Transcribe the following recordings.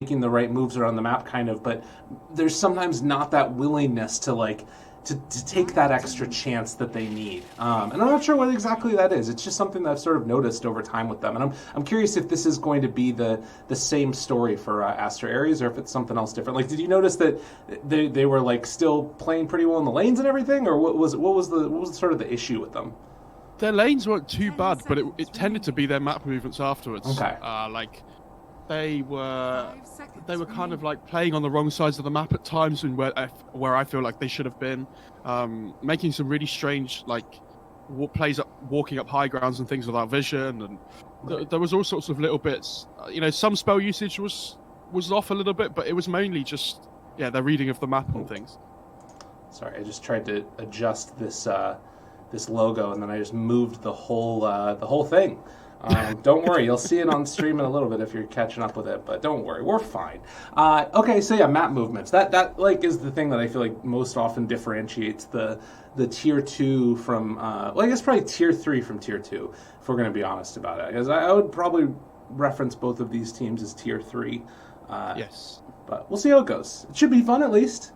making the right moves around the map, kind of, but there's sometimes not that willingness to like to take that extra chance that they need. And I'm not sure what exactly that is. It's just something that I've sort of noticed over time with them. And I'm curious if this is going to be the same story for Aster Aries, or if it's something else different. Like, did you notice that they were like still playing pretty well in the lanes and everything, or what was sort of the issue with them? Their lanes weren't too bad, but it tended to be their map movements afterwards. Okay. Like they were kind of like playing on the wrong sides of the map at times, and where I feel like they should have been, making some really strange like walking up high grounds and things without vision, and there was all sorts of little bits. Some spell usage was off a little bit, but it was mainly just their reading of the map and things. Sorry, I just tried to adjust this logo, and then I just moved the whole thing. Don't worry, you'll see it on stream in a little bit if you're catching up with it, but don't worry, we're fine. Okay, so map movements. That like is the thing that I feel like most often differentiates the tier 2 from I guess probably tier 3 from tier 2, if we're going to be honest about it. Because I would probably reference both of these teams as tier 3. Yes. But we'll see how it goes. It should be fun at least.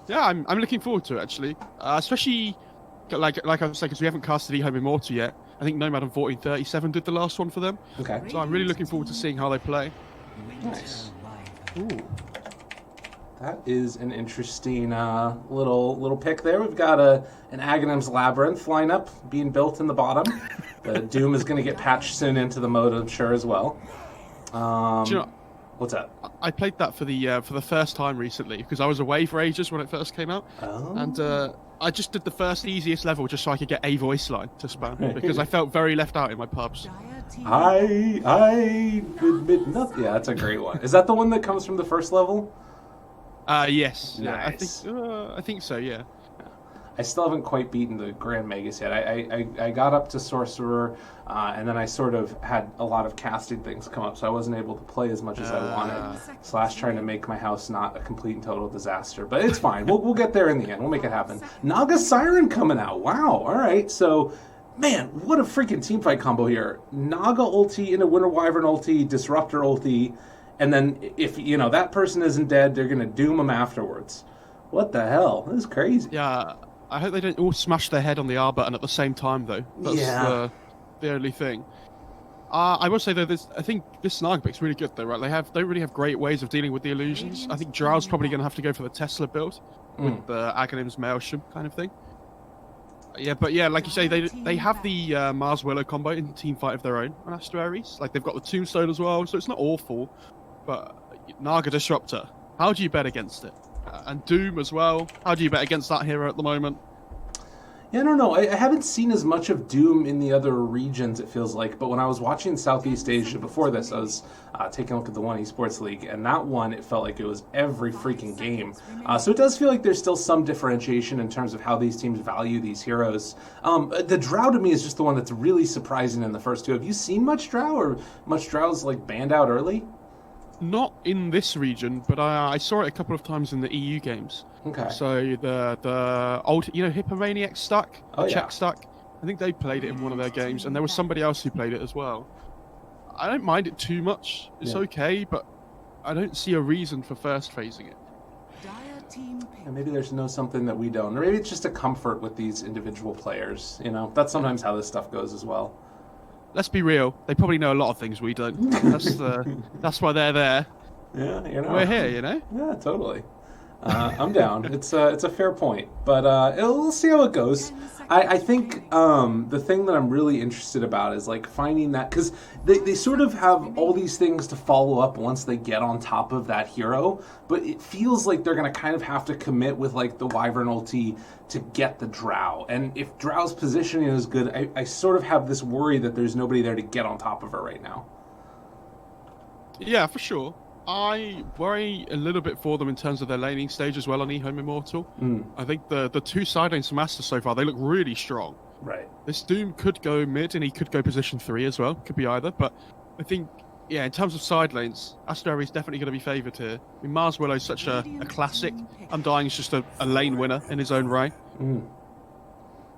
Yeah, I'm looking forward to it actually. Especially like I was saying, because we haven't casted EHOME Immortal yet. I think Nomad and 1437 did the last one for them. Okay. So I'm really looking forward to seeing how they play. Nice. Ooh. That is an interesting little pick there. We've got an Aghanim's Labyrinth lineup being built in the bottom. The Doom is going to get patched soon into the mode, I'm sure, as well. Do you know, what's that? I played that for the first time recently because I was away for ages when it first came out. Oh. And I just did the first easiest level just so I could get a voice line to spam because I felt very left out in my pubs. I admit nothing. Yeah, that's a great one. Is that the one that comes from the first level? Yes. Nice. Yeah, I think so, yeah. I still haven't quite beaten the Grand Magus yet. I got up to Sorcerer, and then I sort of had a lot of casting things come up, so I wasn't able to play as much as I wanted. / trying to make my house not a complete and total disaster. But it's fine. We'll get there in the end. We'll make it happen. Naga Siren coming out. Wow. All right. So, man, what a freaking teamfight combo here. Naga ulti into Winter Wyvern ulti, Disruptor ulti, and then if that person isn't dead, they're going to doom them afterwards. What the hell? This is crazy. Yeah. I hope they don't all smash their head on the R button at the same time, though. That's the only thing. I will say, though, I think this Snarg pick's really good, though, right? They don't really have great ways of dealing with the illusions. I think Drow's probably going to have to go for the Tesla build with the Aghanim's Maelstrom kind of thing. But like you say, they have the Mars Willow combo in teamfight of their own on Aster Aries. Like, they've got the Tombstone as well, so it's not awful. But Naga Disruptor, how do you bet against it? And Doom as well. How do you bet against that hero at the moment? Yeah, I don't know. I haven't seen as much of Doom in the other regions, it feels like. But when I was watching Southeast Asia before this, I was taking a look at the One Esports League. And that one, it felt like it was every freaking game. So it does feel like there's still some differentiation in terms of how these teams value these heroes. The Drow, to me, is just the one that's really surprising in the first two. Have you seen much Drow, or much Drow's like banned out early? Not in this region, but I saw it a couple of times in the EU games. Okay. So the old, Hippomaniac stack, Czech stack, I think they played it in one of their games, and there was somebody else who played it as well. I don't mind it too much. It's okay, but I don't see a reason for first phasing it. And maybe there's something that we don't, or maybe it's just a comfort with these individual players. That's sometimes how this stuff goes as well. Let's be real. They probably know a lot of things we don't. That's why they're there. Yeah, we're here. Yeah, totally. I'm down. It's a fair point, but we'll see how it goes. I think the thing that I'm really interested about is like finding that, because they sort of have all these things to follow up once they get on top of that hero, but it feels like they're going to kind of have to commit with like the Wyvern ulti to get the Drow. And if Drow's positioning is good, I sort of have this worry that there's nobody there to get on top of her right now. Yeah, for sure. I worry a little bit for them in terms of their laning stage as well on EHOME Immortal. I think the two side lanes from Aster so far, they look really strong. Right. This Doom could go mid, and he could go position 3 as well. Could be either, but I think, in terms of side lanes, Aster Aries is definitely going to be favoured here. I mean, Mars Willow is such a classic. Undying is just a lane winner in his own right.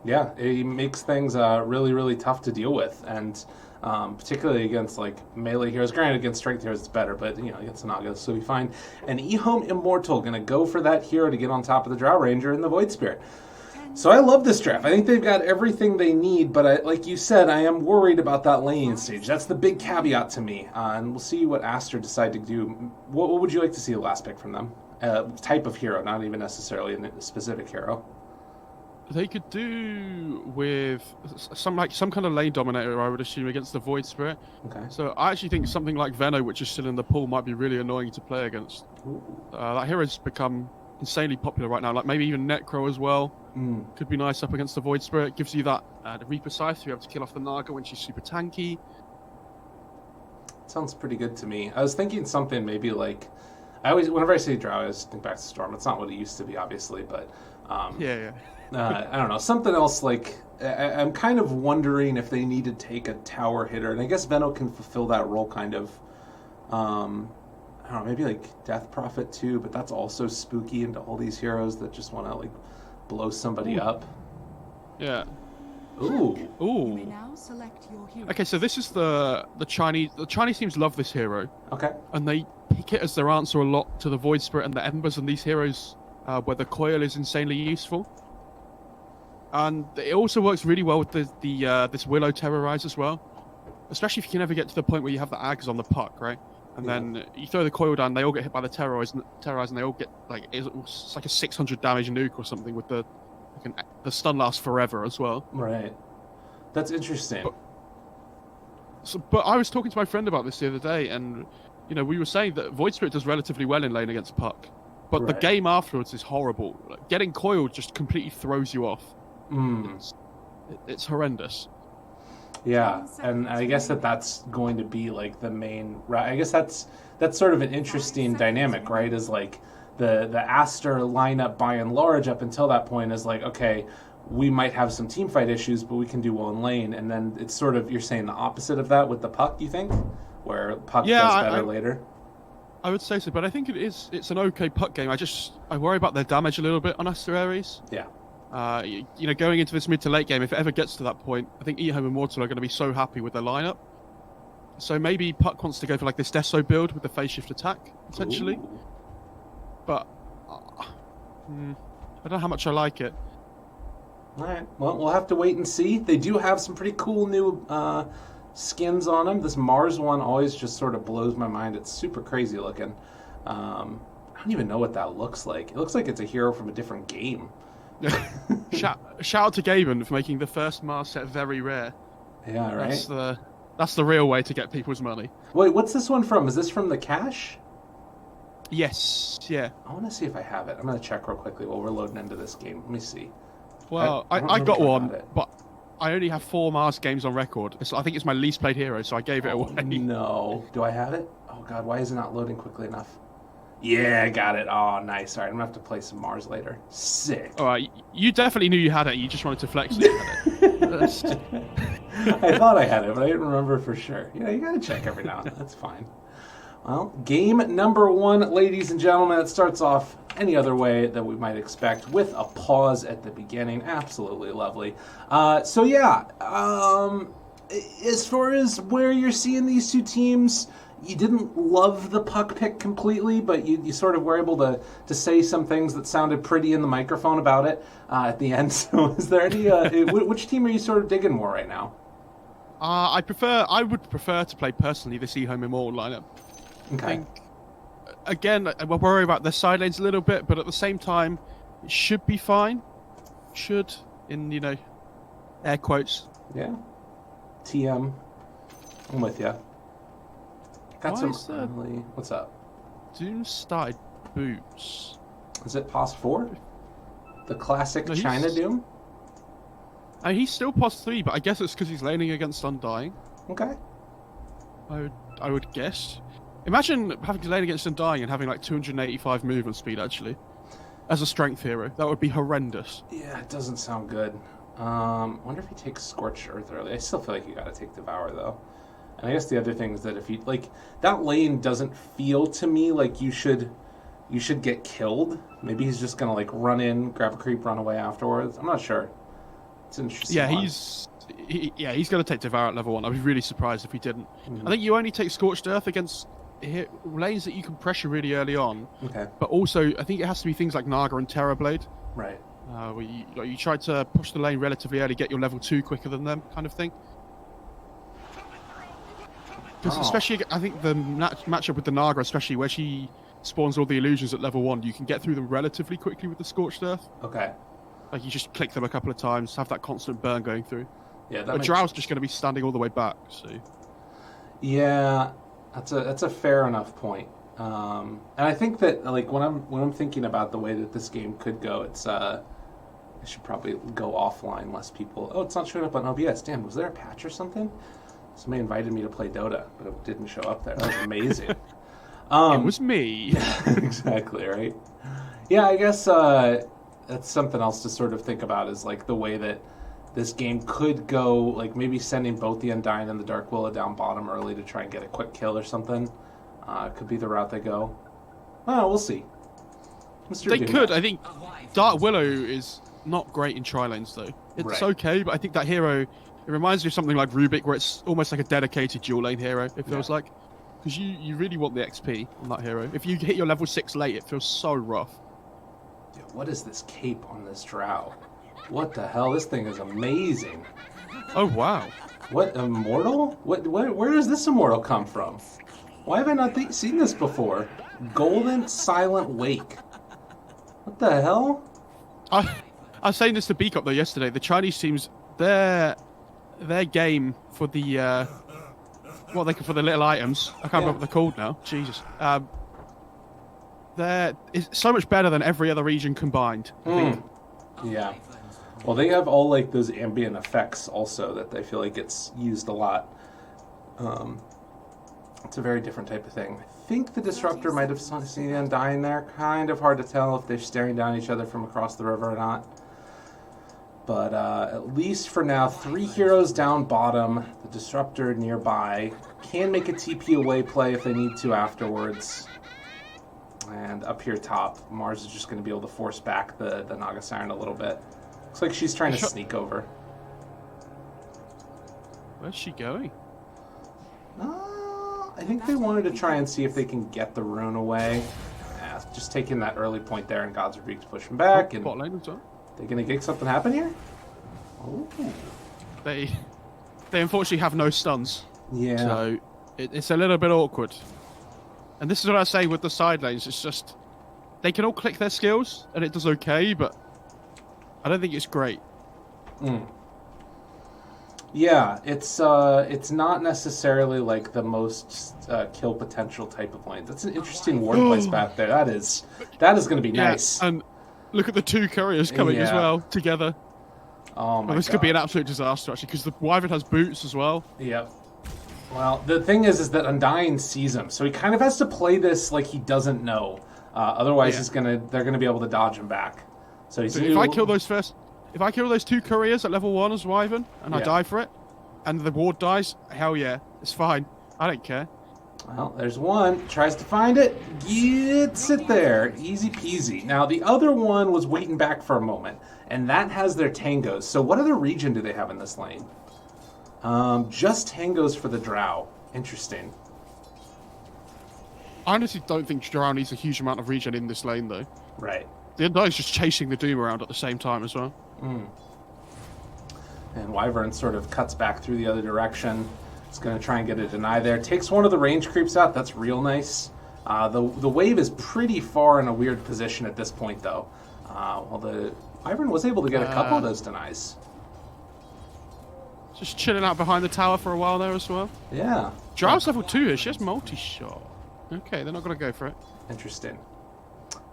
Yeah, it makes things really, really tough to deal with, and particularly against like melee heroes. Granted, against strength heroes it's better, but against Naga. So we find an EHOME Immortal going to go for that hero to get on top of the Drow Ranger and the Void Spirit. So I love this draft. I think they've got everything they need, but like you said, I am worried about that laning stage. That's the big caveat to me, and we'll see what Aster decide to do. What would you like to see the last pick from them? Type of hero, not even necessarily a specific hero. They could do with some kind of lane dominator, I would assume, against the Void Spirit. Okay. So I actually think something like Veno, which is still in the pool, might be really annoying to play against. That hero's become insanely popular right now. Like maybe even Necro as well. Could be nice up against the Void Spirit. Gives you that the Reaper Scythe to be able to kill off the Naga when she's super tanky. Sounds pretty good to me. I was thinking something maybe like whenever I say Drow, I always think back to Storm. It's not what it used to be, obviously, but I don't know, something else like I'm kind of wondering if they need to take a tower hitter, and I guess Veno can fulfill that role kind of. I don't know, maybe like Death Prophet too, but that's also spooky into all these heroes that just want to like blow somebody up. Yeah. Ooh. Ooh. Okay, so this is the Chinese. The Chinese teams love this hero. Okay. And they pick it as their answer a lot to the Void Spirit and the Embers and these heroes where the coil is insanely useful. And it also works really well with this Willow Terrorize as well. Especially if you can ever get to the point where you have the Ags on the puck, right? And then you throw the coil down, they all get hit by the Terrorize, and they all get it's like a 600 damage nuke or something with the stun lasts forever as well. Right. That's interesting. But I was talking to my friend about this the other day, and we were saying that Void Spirit does relatively well in lane against puck, but the game afterwards is horrible. Like, getting coiled just completely throws you off. It's horrendous. Yeah, and I guess that's going to be like the main. I guess that's sort of an interesting dynamic, right? Is like the Aster lineup by and large up until that point is like, okay, we might have some team fight issues, but we can do well in lane, and then it's sort of, you're saying the opposite of that with the puck, you think, where puck does better later. I would say so, but I think it's an okay puck game. I worry about their damage a little bit on Aster Aries. Yeah. Going into this mid to late game, if it ever gets to that point, I think EHOME Immortal are going to be so happy with their lineup. So maybe Puck wants to go for like this Deso build with the phase shift attack, potentially. Ooh. But I don't know how much I like it. All right. Well, we'll have to wait and see. They do have some pretty cool new skins on them. This Mars one always just sort of blows my mind. It's super crazy looking. I don't even know what that looks like. It looks like it's a hero from a different game. Shout out to Gaben for making the first Mars set very rare. Yeah, right. That's the real way to get people's money. Wait, what's this one from? Is this from the cache? Yes. Yeah. I want to see if I have it. I'm going to check real quickly while we're loading into this game. Let me see. Well, I got one, but I only have 4 Mars games on record. I think it's my least played hero, so I gave it away. No. Do I have it? Oh, God, why is it not loading quickly enough? Yeah, I got it. Oh, nice. All right, I'm going to have to play some Mars later. Sick. All right, you definitely knew you had it. You just wanted to flex that you had it. I thought I had it, but I didn't remember for sure. You got to check every now and then. That's fine. Well, game number 1, ladies and gentlemen. It starts off any other way that we might expect, with a pause at the beginning. Absolutely lovely. As far as where you're seeing these two teams, you didn't love the puck pick completely, but you sort of were able to say some things that sounded pretty in the microphone about it at the end. So is there any which team are you sort of digging more right now? I would prefer to play personally this EHOME Immortal lineup. Okay. I think, again, I worry about their side lanes a little bit, but at the same time, it should be fine. Should, in air quotes. Yeah. TM. I'm with you. Got some early. What's up? Doom started boots. Is it POS 4? The classic China Doom? He's still POS 3, but I guess it's because he's laning against Undying. Okay. I would guess. Imagine having to lane against Undying and having like 285 movement speed, actually. As a strength hero. That would be horrendous. Yeah, it doesn't sound good. Wonder if he takes Scorched Earth early. I still feel like you gotta take Devour, though. And I guess the other thing is that if you that lane doesn't feel to me like you should get killed. Maybe he's just gonna run in, grab a creep, run away afterwards. I'm not sure. It's an interesting Yeah, one. he's going to take Devour at level 1. I'd be really surprised if he didn't. I think you only take Scorched Earth against lanes that you can pressure really early on. Okay. But also, I think it has to be things like Naga and Terrorblade. Right. Where you try to push the lane relatively early, get your level 2 quicker than them, kind of thing. Because especially, I think the matchup with the Naga, especially where she spawns all the illusions at level 1, you can get through them relatively quickly with the Scorched Earth. Okay. Like, you just click them a couple of times, have that constant burn going through. Yeah, But Drow's just going to be standing all the way back, so... Yeah, that's a fair enough point. And I think that, like, when I'm thinking about the way that this game could go, it's I should probably go offline less people. Oh, it's not showing up on OBS. Damn, was there a patch or something? Somebody invited me to play Dota, but it didn't show up there. That was amazing. It was me. Exactly, right? Yeah, I guess that's something else to sort of think about, is like the way that this game could go, like maybe sending both the Undying and the Dark Willow down bottom early to try and get a quick kill or something. Could be the route they go. Oh, we'll see. They could. I think Dark Willow is not great in tri-lanes, though. It's okay, but I think that hero, it reminds me of something like Rubik, where it's almost like a dedicated dual lane hero, it feels like. Because you really want the XP on that hero. If you hit your level 6 late, it feels so rough. Dude, what is this cape on this drow? What the hell? This thing is amazing. Oh, wow. What, immortal? Where does this immortal come from? Why have I not seen this before? Golden Silent Wake. What the hell? I was saying this to Beacop though yesterday. The Chinese teams, their game for the for the little items. I can't remember what they're called now. Jesus. It's so much better than every other region combined. I think. Yeah. Well, they have all like those ambient effects also that they feel like gets used a lot. It's a very different type of thing. I think the Disruptor might have seen the Undying there. Kind of hard to tell if they're staring down each other from across the river or not. But at least for now, 3 heroes down bottom. The Disruptor nearby. Can make a TP away play if they need to afterwards. And up here top, Mars is just going to be able to force back the Naga Siren a little bit. Looks like she's trying to sneak over. Where's she going? I think they wanted to try and see if they can get the rune away. Just taking that early point there, and God's Rebuke's pushing back. And bot lane as well. They gonna get something happen here? Oh. They unfortunately have no stuns. Yeah. So it's a little bit awkward. And this is what I say with the side lanes. It's just they can all click their skills, and it does okay, but I don't think it's great. Yeah, it's not necessarily like the most kill potential type of lane. That's an interesting ward place back there. That is going to be nice. And look at the 2 couriers coming as well together. Oh my god. This could be an absolute disaster actually, because the Wyvern has boots as well. Yep. Well, the thing is that Undying sees him, so he kind of has to play this like he doesn't know. Otherwise, they're gonna be able to dodge him back. So if I kill those 2 couriers at level 1 as Wyvern, and I die for it, and the ward dies, hell yeah, it's fine. I don't care. Well, there's one. Tries to find it. Gets it there. Easy peasy. Now, the other one was waiting back for a moment, and that has their tangos. So what other region do they have in this lane? Just tangos for the drow. Interesting. I honestly don't think Drow needs a huge amount of regen in this lane, though. Right. The Undying's just chasing the Doom around at the same time as well. And Wyvern sort of cuts back through the other direction. It's going to try and get a deny there. Takes one of the range creeps out. That's real nice. The wave is pretty far in a weird position at this point, though. Well, the Wyvern was able to get a couple of those denies. Just chilling out behind the tower for a while there as well. Yeah. Drow's level 2 here. She has multi-shot. Okay, they're not going to go for it. Interesting.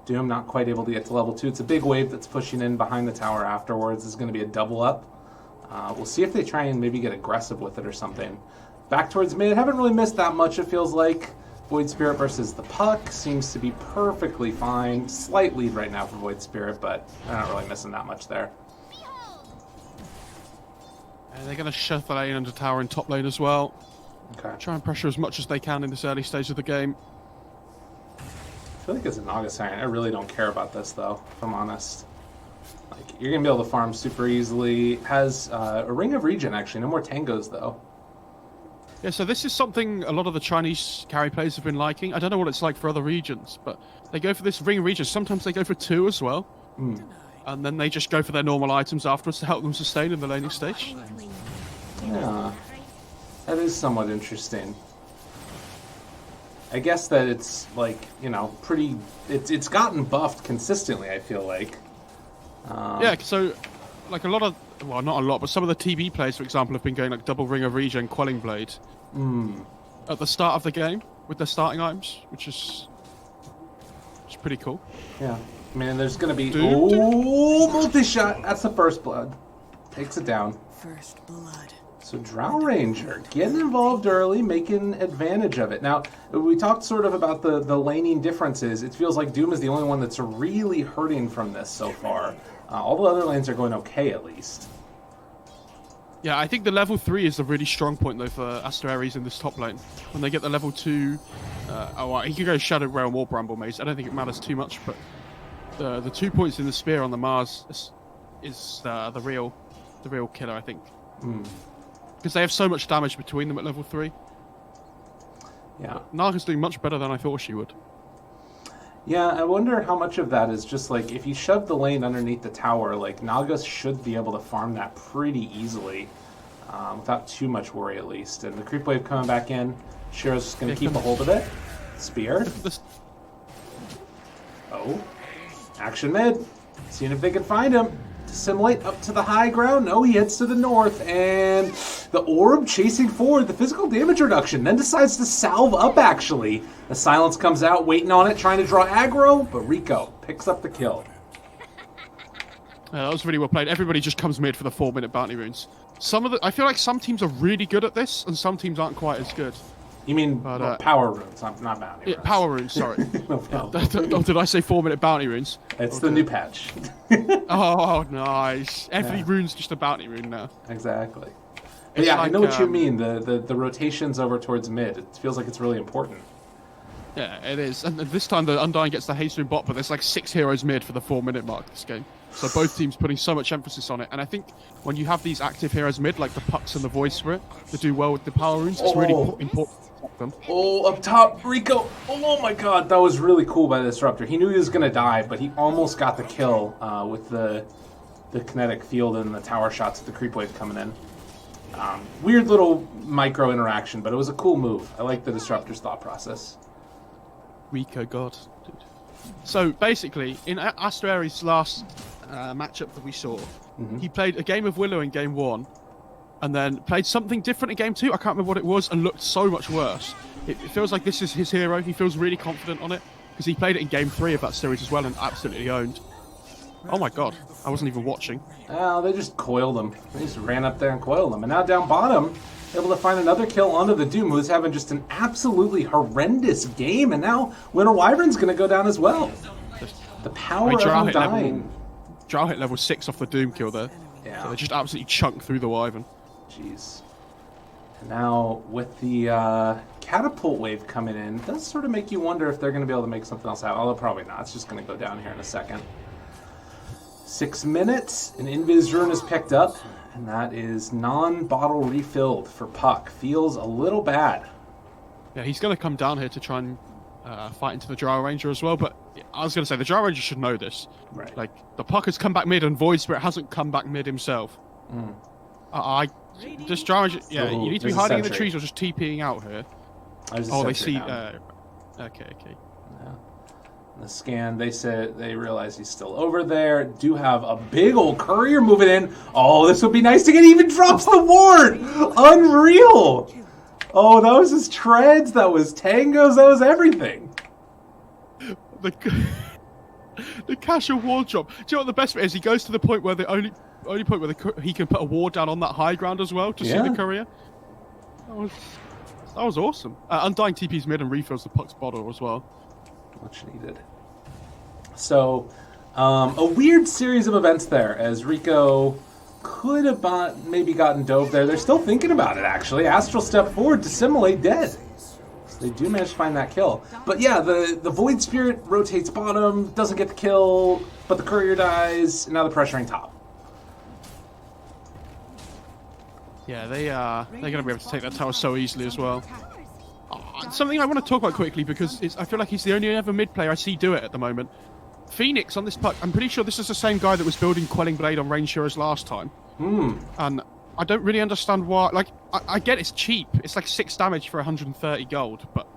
Doom not quite able to get to level 2. It's a big wave that's pushing in behind the tower afterwards. This is going to be a double up. We'll see if they try and maybe get aggressive with it or something. Back towards mid. Haven't really missed that much, it feels like. Void Spirit versus the Puck seems to be perfectly fine. Slight lead right now for Void Spirit, but they're not really missing that much there. And they're going to shove the lane under tower in top lane as well. Okay. Try and pressure as much as they can in this early stage of the game. I feel like as a Naga Siren, I really don't care about this, though, if I'm honest. Like, you're going to be able to farm super easily. Has a Ring of Regen, actually. No more tangos, though. Yeah, so this is something a lot of the Chinese carry players have been liking. I don't know what it's like for other regions, but they go for this Ring of Regen. Sometimes they go for 2 as well. And then they just go for their normal items afterwards to help them sustain in the laning stage. Yeah, that is somewhat interesting. I guess that it's like, you know, pretty. It's gotten buffed consistently, I feel like. Yeah, so like a lot of, well, not a lot, but some of the TB players, for example, have been going like double Ring of Regen, Quelling Blade at the start of the game with their starting items, which is pretty cool. Yeah, I mean, there's gonna be multi-shot. That's the first blood. Takes it down. First blood. So Drow Ranger getting involved early, making advantage of it. Now, we talked sort of about the laning differences. It feels like Doom is the only one that's really hurting from this so far. All the other lanes are going okay, at least. Yeah, I think the level 3 is a really strong point, though, for Aries in this top lane. When they get the level 2... he can go Shadow Realm or Bramble Maze. I don't think it matters too much, but the 2 points in the Spear on the Mars is the real killer, I think. Because they have so much damage between them at level 3. Yeah. Naga's doing much better than I thought she would. Yeah, I wonder how much of that is just like, if you shove the lane underneath the tower, like, Naga should be able to farm that pretty easily, without too much worry at least. And the creep wave coming back in, Shiro's just going to keep a hold of it. Spear. Oh. Action mid. Seeing if they can find him. Assimilate up to the high ground. No, he heads to the north, and the orb chasing forward, the physical damage reduction, then decides to salve up, actually. The silence comes out, waiting on it, trying to draw aggro, but Rico picks up the kill. That was really well played. Everybody just comes mid for the 4-minute bounty runes. I feel like some teams are really good at this, and some teams aren't quite as good. You mean power runes, not bounty runes. Yeah, power runes, sorry. Did I say 4-minute bounty runes? It's the new patch. Oh, nice. Every rune's just a bounty rune now. Exactly. But yeah, like, I know what you mean. The rotations over towards mid. It feels like it's really important. Yeah, it is. And this time the Undying gets the haste rune bot, but there's like 6 heroes mid for the 4-minute mark this game. So both teams putting so much emphasis on it. And I think when you have these active heroes mid, like the Pucks and the Void Spirit, that do well with the power runes, it's really important. Oh, up top, Rico. Oh my god, that was really cool by the Disruptor. He knew he was going to die, but he almost got the kill with the kinetic field and the tower shots with the creep wave coming in. Weird little micro interaction, but it was a cool move. I like the Disruptor's thought process. Rico, god. Dude. So basically, in Aries' last matchup that we saw, he played a game of Willow in game 1, and then played something different in game 2. I can't remember what it was, and looked so much worse. It feels like this is his hero. He feels really confident on it, because he played it in game 3 of that series as well, and absolutely owned. Oh my god, I wasn't even watching. Oh, they just coiled him. They just ran up there and coiled him. And now down bottom, able to find another kill onto the Doom, who's having just an absolutely horrendous game. And now Winter Wyvern's going to go down as well. The power of Undying. Drow hit level 6 off the Doom kill there. Yeah. So they just absolutely chunked through the Wyvern. Jeez. And now with the catapult wave coming in, it does sort of make you wonder if they're going to be able to make something else out. Although probably not. It's just going to go down here in a second. 6 minutes, an Invis rune is picked up, and that is non-bottle refilled for Puck. Feels a little bad. Yeah, he's going to come down here to try and fight into the Drow Ranger as well, but I was going to say, the Drow Ranger should know this. Right. Like, the Puck has come back mid, and Void Spirit hasn't come back mid himself. This Drow Ranger, yeah, you need to be hiding in the trees or just TPing out here. Oh, they see... okay. Yeah. The scan, they realize he's still over there. Do have a big old courier moving in. Oh, this would be nice to get. Even drops the ward. Unreal. Oh, that was his treads. That was tangos. That was everything. The casual ward drop. Do you know what the best bit is? He goes to the point where the only point where he can put a ward down on that high ground as well to see the courier. That was awesome. Undying TP's mid and refills the Puck's bottle as well. Much needed. So, a weird series of events there, as Rico could have maybe gotten dove there. They're still thinking about it, actually. Astral step forward to simulate dead. So they do manage to find that kill. But yeah, the Void Spirit rotates bottom, doesn't get the kill, but the courier dies. Now they're pressuring top. Yeah, they're going to be able to take that tower so easily as well. Something I want to talk about quickly, because I feel like he's the only ever mid player I see do it at the moment. Phoenix on this puck, I'm pretty sure this is the same guy that was building Quelling Blade on Range Heroes last time. And I don't really understand why. Like, I get it's cheap. It's like 6 damage for 130 gold, but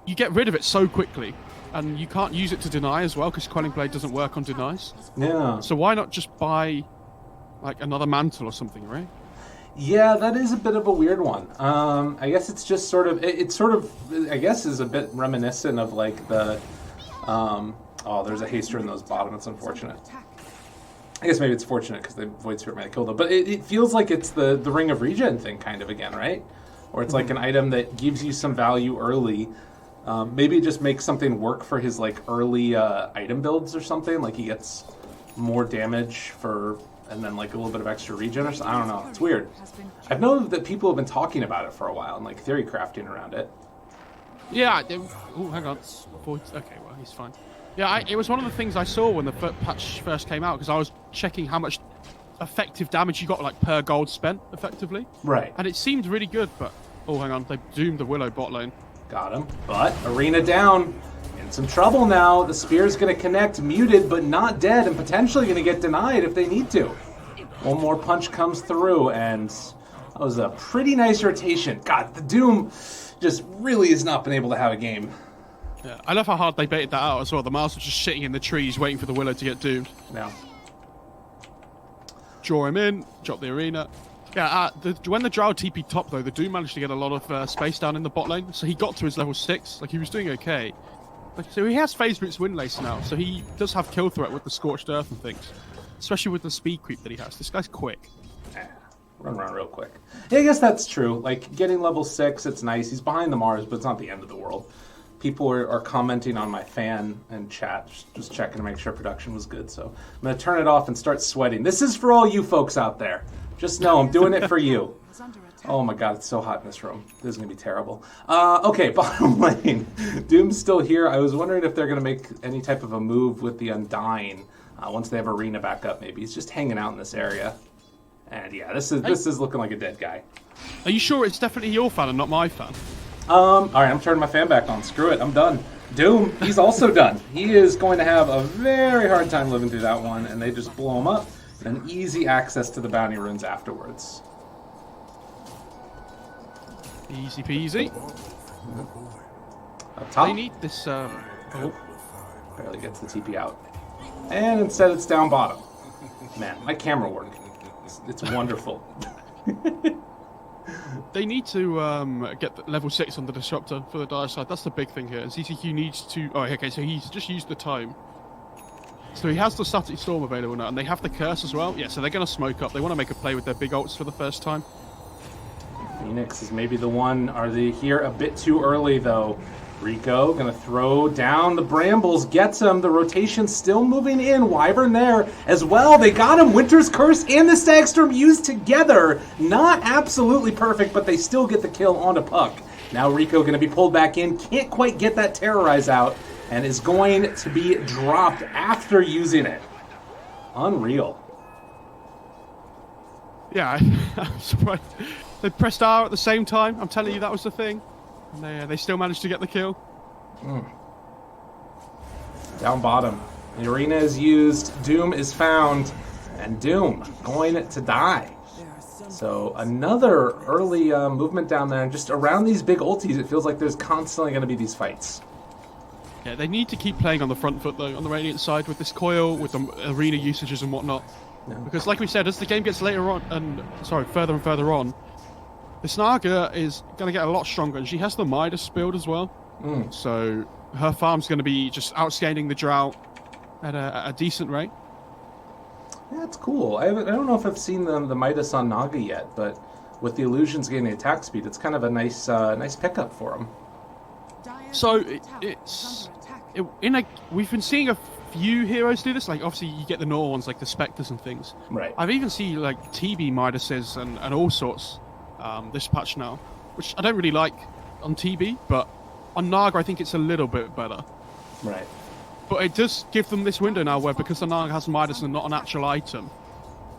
you get rid of it so quickly. And you can't use it to deny as well, because Quelling Blade doesn't work on denies. Yeah. So why not just buy, like, another mantle or something, right? Yeah, that is a bit of a weird one. I guess it's just sort of, it sort of, I guess, is a bit reminiscent of, like, the, oh, there's a haster in those bottom. It's unfortunate. I guess maybe it's fortunate because the Void Spirit might have killed him. But it feels like it's the Ring of Regen thing kind of again, right? Or it's like an item that gives you some value early. Maybe it just makes something work for his like early item builds or something. Like he gets more damage for, and then like a little bit of extra regen or something. I don't know. It's weird. I've known that people have been talking about it for a while and like theory crafting around it. Yeah. Oh, hang on. Okay, well, he's fine. Yeah, it was one of the things I saw when the patch first came out, because I was checking how much effective damage you got like per gold spent, effectively. Right. And it seemed really good, but... Oh, hang on. They doomed the Willow bot lane. Got him. But Arena down. In some trouble now. The Spear's going to connect, muted, but not dead, and potentially going to get denied if they need to. One more punch comes through, and that was a pretty nice rotation. God, the Doom just really has not been able to have a game. Yeah, I love how hard they baited that out as well. The Mars was just sitting in the trees waiting for the Willow to get doomed. Yeah. Draw him in, drop the arena. Yeah, when the Drow TP top though, the Doom managed to get a lot of space down in the bot lane, so he got to his level 6. Like, he was doing okay. So he has Phase Boots Windlace now, so he does have kill threat with the Scorched Earth and things. Especially with the speed creep that he has. This guy's quick. Yeah, run around real quick. Yeah, I guess that's true. Like, getting level 6, it's nice. He's behind the Mars, but it's not the end of the world. People are commenting on my fan and chat, just checking to make sure production was good. So I'm going to turn it off and start sweating. This is for all you folks out there. Just know I'm doing it for you. Oh my god, it's so hot in this room. This is going to be terrible. Okay, bottom lane. Doom's still here. I was wondering if they're going to make any type of a move with the Undying once they have Arena back up, maybe. He's just hanging out in this area. And yeah, this is looking like a dead guy. Are you sure it's definitely your fan and not my fan? Alright, I'm turning my fan back on. Screw it, I'm done. Doom, he's also done. He is going to have a very hard time living through that one, and they just blow him up, and easy access to the bounty runes afterwards. Easy peasy. Up top. They need this, Oh, barely gets the TP out. And instead it's down bottom. Man, my camera work. It's wonderful. They need to get level 6 on the Disruptor for the Dire side. That's the big thing here. And CCQ needs to... Oh, okay, so he's just used the Tome. So he has the Static Storm available now, and they have the Curse as well. Yeah, so they're going to smoke up. They want to make a play with their big ults for the first time. Phoenix is maybe the one. Are they here a bit too early, though? Rico going to throw down the Brambles, gets him. The rotation's still moving in. Wyvern there as well. They got him. Winter's Curse and the Stagstorm used together. Not absolutely perfect, but they still get the kill on a puck. Now Rico going to be pulled back in. Can't quite get that Terrorize out, and is going to be dropped after using it. Unreal. Yeah, I'm surprised. They pressed R at the same time. I'm telling you, that was the thing. And they still managed to get the kill. Down bottom. The arena is used. Doom is found. And Doom going to die. So another early movement down there. And just around these big ultis, it feels like there's constantly going to be these fights. Yeah, they need to keep playing on the front foot, though, on the Radiant side, with this coil, with the arena usages and whatnot. Yeah. Because, like we said, as the game gets further and further on, this Naga is going to get a lot stronger, and she has the Midas build as well. So her farm's going to be just outscaling the Drought at a decent rate. Yeah, it's cool. I don't know if I've seen the Midas on Naga yet, but with the illusions getting the attack speed, it's kind of a nice pickup for him. So we've been seeing a few heroes do this. Like, obviously you get the normal ones like the Spectres and things. Right. I've even seen like TB Midases and all sorts. This patch now, which I don't really like on TB, but on Naga I think it's a little bit better. Right. But it does give them this window now where, because the Naga has Midas and not an actual item,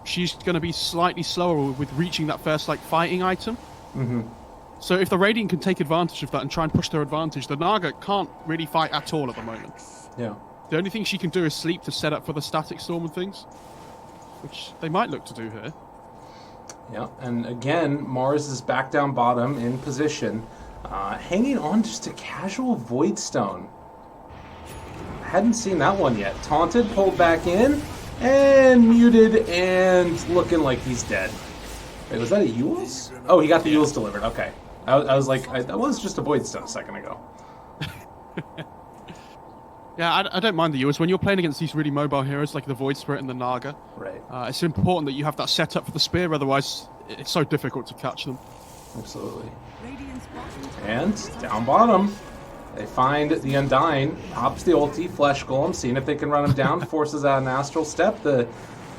she's going to be slightly slower with reaching that first, like, fighting item. Mm-hmm. So if the Radiant can take advantage of that and try and push their advantage, the Naga can't really fight at all at the moment. Yeah. The only thing she can do is sleep to set up for the static storm and things, which they might look to do here. Yeah, and again, Mars is back down bottom in position, hanging on just a casual Void Stone. Hadn't seen that one yet. Taunted, pulled back in, and muted, and looking like he's dead. Wait, was that a Yule's? Oh, he got the Yule's delivered. Okay. I was like, that was just a Void Stone a second ago. Yeah, I don't mind the Yules. When you're playing against these really mobile heroes like the Void Spirit and the Naga, right. It's important that you have that set up for the spear, otherwise it's so difficult to catch them. Absolutely. And down bottom, they find the Undying, pops the ulti, Flesh Golem, seeing if they can run him down, forces out an Astral Step. The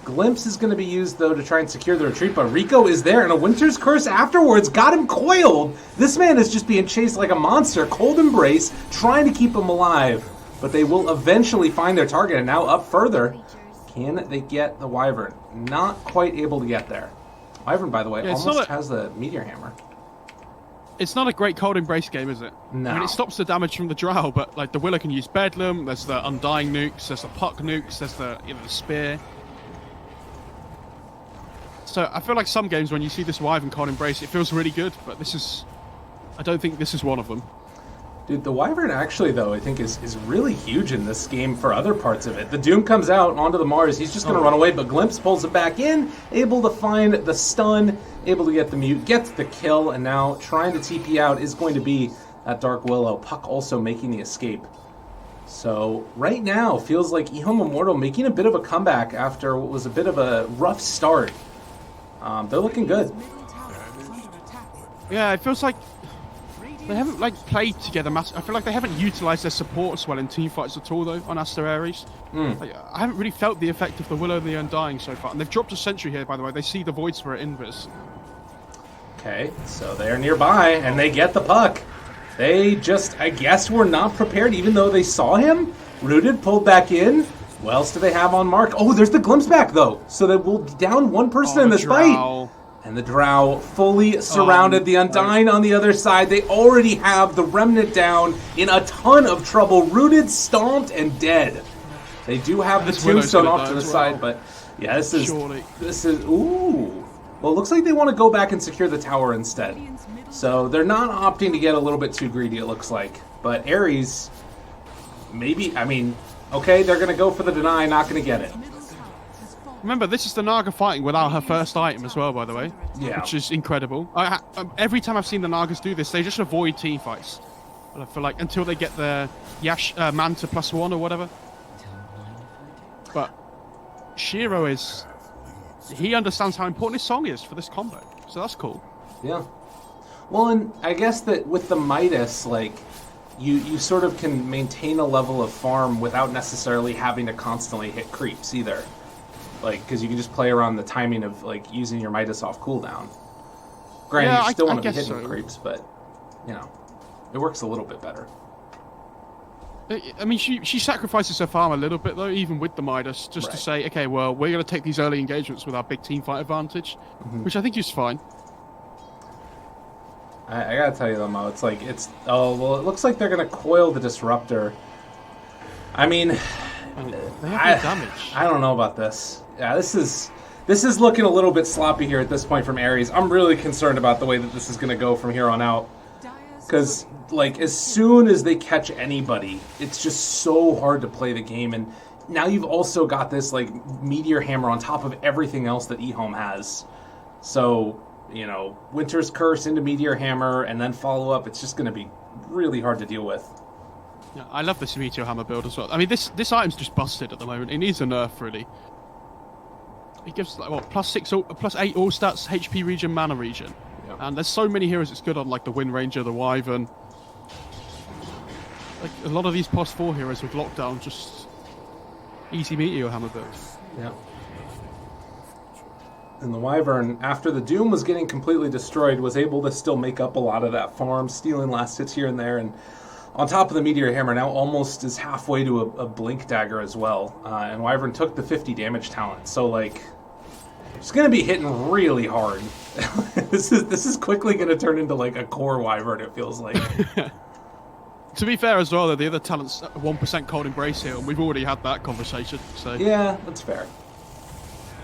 Glimpse is going to be used, though, to try and secure the retreat, but Rico is there, and a Winter's Curse afterwards got him coiled. This man is just being chased like a monster. Cold Embrace, trying to keep him alive, but they will eventually find their target, and now up further. Can they get the Wyvern? Not quite able to get there. Wyvern, by the way, almost has the Meteor Hammer. It's not a great Cold Embrace game, is it? No. I mean, it stops the damage from the Drow, but like the Willow can use Bedlam, there's the Undying nukes, there's the Puck nukes, there's the, the Spear. So I feel like some games when you see this Wyvern Cold Embrace, it feels really good, but this is... I don't think this is one of them. Dude, the Wyvern actually, though, I think is really huge in this game for other parts of it. The Doom comes out onto the Mars. He's just going to run away, but Glimpse pulls it back in, able to find the stun, able to get the mute, gets the kill, and now trying to TP out is going to be that Dark Willow. Puck also making the escape. So right now, feels like EHOME Immortal making a bit of a comeback after what was a bit of a rough start. They're looking good. Yeah, it feels like they haven't played together. I feel like they haven't utilized their supports well in teamfights at all, though, on Aster Aries. Like, I haven't really felt the effect of the Willow and the Undying so far. And they've dropped a Sentry here, by the way. They see the Void Spirit invis. Okay, so they're nearby, and they get the Puck. They just, I guess, were not prepared, even though they saw him. Rooted, pulled back in. What else do they have on mark? Oh, there's the Glimpse back, though. So they will down one person in this fight. And the Drow fully surrounded. The Undying on the other side. They already have the Remnant down in a ton of trouble. Rooted, stomped, and dead. They do have the Tombstone off to the side, but yeah, this is ooh. Well, it looks like they want to go back and secure the tower instead. So they're not opting to get a little bit too greedy, it looks like. But Aries, maybe, I mean, okay, they're going to go for the deny, not going to get it. Remember, this is the Naga fighting without her first item as well, by the way. Yeah. Which is incredible. Every time I've seen the Nagas do this, they just avoid team fights. I feel like until they get their Manta +1 or whatever. But Shiro is... He understands how important his song is for this combo. So that's cool. Yeah. Well, and I guess that with the Midas, like, you sort of can maintain a level of farm without necessarily having to constantly hit creeps either. Like, because you can just play around the timing of, like, using your Midas off cooldown. Granted, you still want to be hitting creeps, but, you know, it works a little bit better. I mean, she sacrifices her farm a little bit, though, even with the Midas, just to say, okay, well, we're going to take these early engagements with our big team fight advantage, which I think is fine. I gotta tell you, though, Mo, it's like, oh, well, it looks like they're going to coil the Disruptor. I mean... They have no damage. I don't know about this. Yeah, this is looking a little bit sloppy here at this point from Aries. I'm really concerned about the way that this is going to go from here on out. Because, like, as soon as they catch anybody, it's just so hard to play the game. And now you've also got this, like, Meteor Hammer on top of everything else that EHOME has. So, you know, Winter's Curse into Meteor Hammer and then follow up. It's just going to be really hard to deal with. Yeah, I love this Meteor Hammer build as well. I mean, this item's just busted at the moment. It needs a nerf, really. It gives, like, what, +8 all stats, HP regen, mana regen. Yeah. And there's so many heroes it's good on, like the Wind Ranger, the Wyvern. Like, a lot of these +4 heroes with lockdown, just easy Meteor Hammer builds. Yeah. And the Wyvern, after the Doom was getting completely destroyed, was able to still make up a lot of that farm, stealing last hits here and there, and on top of the Meteor Hammer, now almost is halfway to a Blink Dagger as well. And Wyvern took the 50 damage talent, so like, it's going to be hitting really hard. This is quickly going to turn into like a core Wyvern, it feels like. To be fair as well, though, the other talent's 1% Cold Embrace here, and we've already had that conversation. So yeah, that's fair.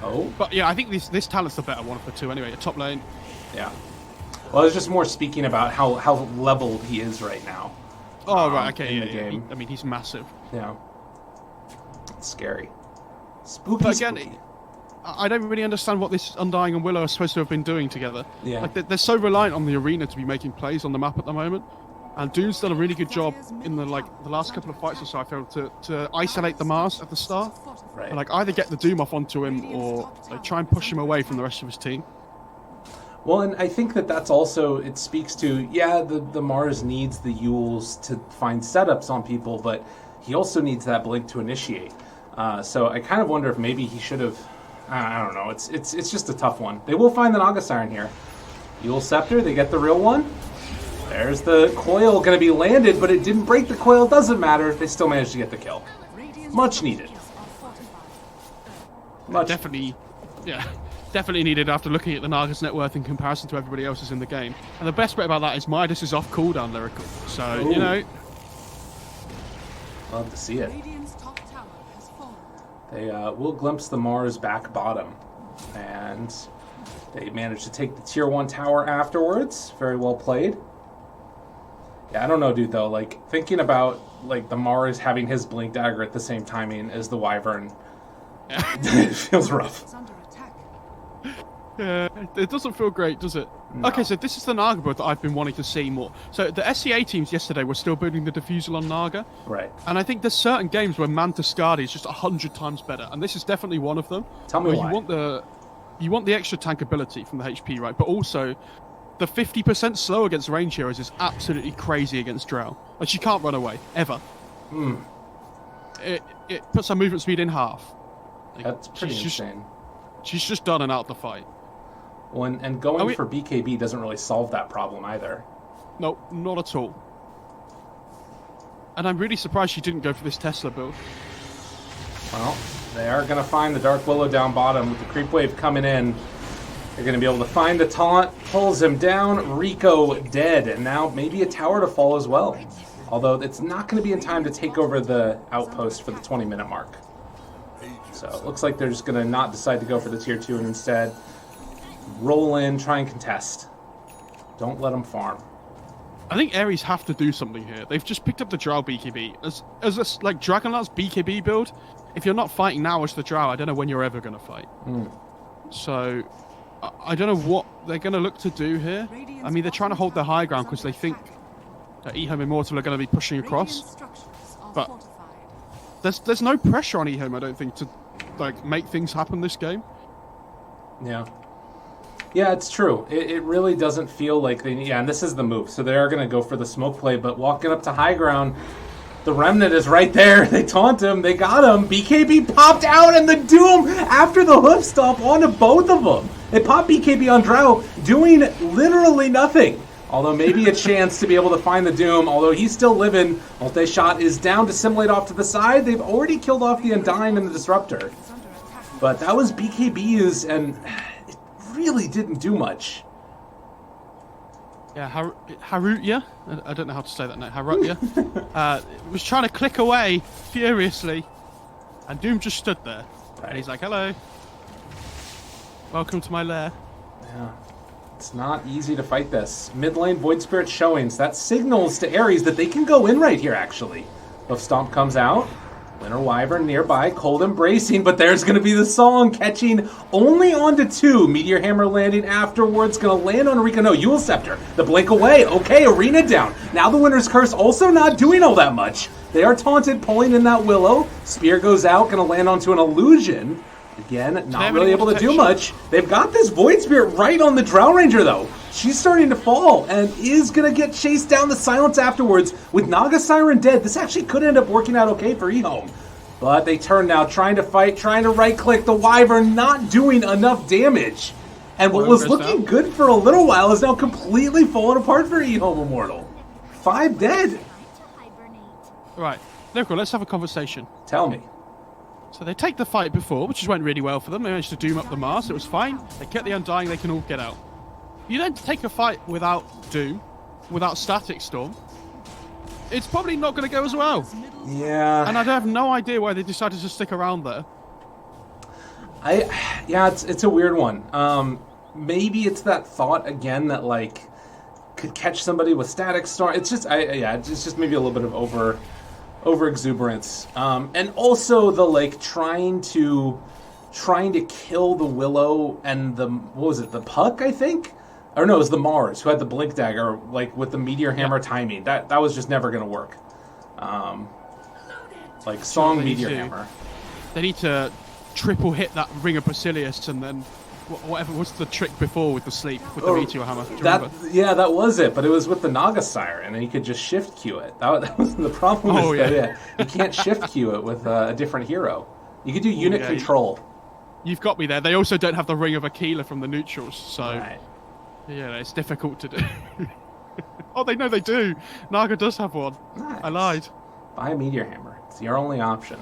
Oh, but yeah, I think this talent's the better one of the two anyway. Top lane. Yeah. Well, I was just more speaking about how leveled he is right now. Oh right, okay. In the game. I mean, he's massive. Yeah. It's scary. Spooky. But again, spooky. I don't really understand what this Undying and Willow are supposed to have been doing together. Yeah. Like they're so reliant on the arena to be making plays on the map at the moment. And Doom's done a really good job in the last couple of fights or so, I feel, to isolate the Mars at the start. Right. And like either get the Doom off onto him or like, try and push him away from the rest of his team. Well, and I think that's also, it speaks to, yeah, the Mars needs the Yules to find setups on people, but he also needs that Blink to initiate. So I kind of wonder if maybe he should have, I don't know, it's just a tough one. They will find the Naga Siren here. Yule Scepter, they get the real one. There's the coil going to be landed, but it didn't break the coil, doesn't matter. They still managed to get the kill. Much needed. Definitely, yeah. Definitely needed after looking at the Naga's net worth in comparison to everybody else's in the game. And the best bit about that is Midas is off cooldown lyrical. So, Ooh. you know. Love to see it. They will glimpse the Mars back bottom. And they managed to take the tier 1 tower afterwards. Very well played. Yeah, I don't know, dude, though. Like, thinking about, like, the Mars having his Blink Dagger at the same timing as the Wyvern, it feels rough. Yeah, it doesn't feel great, does it? No. Okay, so this is the Naga build that I've been wanting to see more. So the SCA teams yesterday were still building the Diffusal on Naga. Right. And I think there's certain games where Manta Skadi is just 100 times better, and this is definitely one of them. Tell me why. You want the extra tank ability from the HP, right? But also, the 50% slow against range heroes is absolutely crazy against Drow. Like, she can't run away, ever. It puts her movement speed in half. Like, That's pretty insane. She's just done and out the fight. Well, and going for BKB doesn't really solve that problem either. No, not at all. And I'm really surprised she didn't go for this Tesla build. Well, they are going to find the Dark Willow down bottom with the creep wave coming in. They're going to be able to find the taunt, pulls him down, Rico dead, and now maybe a tower to fall as well. Although it's not going to be in time to take over the outpost for the 20-minute mark. So it looks like they're just going to not decide to go for the tier 2 and instead roll in, try and contest. Don't let them farm. I think Aries have to do something here. They've just picked up the Drow BKB. As a like Dragonlance BKB build, if you're not fighting now as the Drow, I don't know when you're ever going to fight. So I don't know what they're going to look to do here. I mean, they're trying to hold their high ground because they think that EHOME Immortal are going to be pushing across. But there's no pressure on EHOME, I don't think, to like make things happen this game. Yeah, it's true. It really doesn't feel like they need... Yeah, and this is the move. So they are going to go for the smoke play, but walking up to high ground, the Remnant is right there. They taunt him. They got him. BKB popped out, and the Doom after the hoof stomp onto both of them. They popped BKB on Drow, doing literally nothing. Although maybe a chance to be able to find the Doom, although he's still living. Multi-shot is down to Simulate off to the side. They've already killed off the Undying and the Disruptor. But that was BKB's, and it really didn't do much. Yeah, Harutya? I don't know how to say that now. Harutya was trying to click away furiously, and Doom just stood there. Right. And he's like, hello. Welcome to my lair. Yeah. It's not easy to fight this. Mid lane Void Spirit showings. That signals to Aries that they can go in right here, actually. Hoof Stomp comes out. Winter Wyvern nearby. Cold Embracing, but there's going to be the song catching only onto 2. Meteor Hammer landing afterwards. Going to land on Rico. No, Yule Scepter. The blink away. Okay, Arena down. Now the Winter's Curse also not doing all that much. They are taunted, pulling in that Willow. Spear goes out. Going to land onto an Illusion. Again, not really able to do much. They've got this Void Spirit right on the Drow Ranger, though. She's starting to fall and is going to get chased down the Silence afterwards. With Naga Siren dead, this actually could end up working out okay for EHOME. But they turn now, trying to fight, trying to right-click. The Wyvern not doing enough damage. And what was looking good for a little while is now completely falling apart for EHOME Immortal. 5 dead. Right. Lyrical, let's have a conversation. Tell me. So they take the fight before, which went really well for them. They managed to doom up the Mars. It was fine. They kept the Undying. They can all get out. You then take a fight without Doom, without Static Storm. It's probably not going to go as well. Yeah. And I have no idea why they decided to stick around there. Yeah, it's a weird one. Maybe it's that thought again that like could catch somebody with Static Storm. It's just it's just maybe a little bit of over exuberance. And also the like trying to kill the Willow and the the Puck, I think? Or no, it was the Mars who had the Blink Dagger, like with the Meteor Hammer timing. That was just never gonna work. Like Song Meteor Hammer. They need to triple hit that Ring of Basilius and then whatever was the trick before with the sleep with the Meteor Hammer. That was it, but it was with the Naga Siren, and you could just shift queue it. That was the problem. You can't shift queue it with a different hero. You could do unit control. You've got me there. They also don't have the Ring of Aquila from the neutrals, so right. Yeah, it's difficult to do. Oh, they know they do. Naga does have one. Nice. I lied. Buy a Meteor Hammer. It's your only option.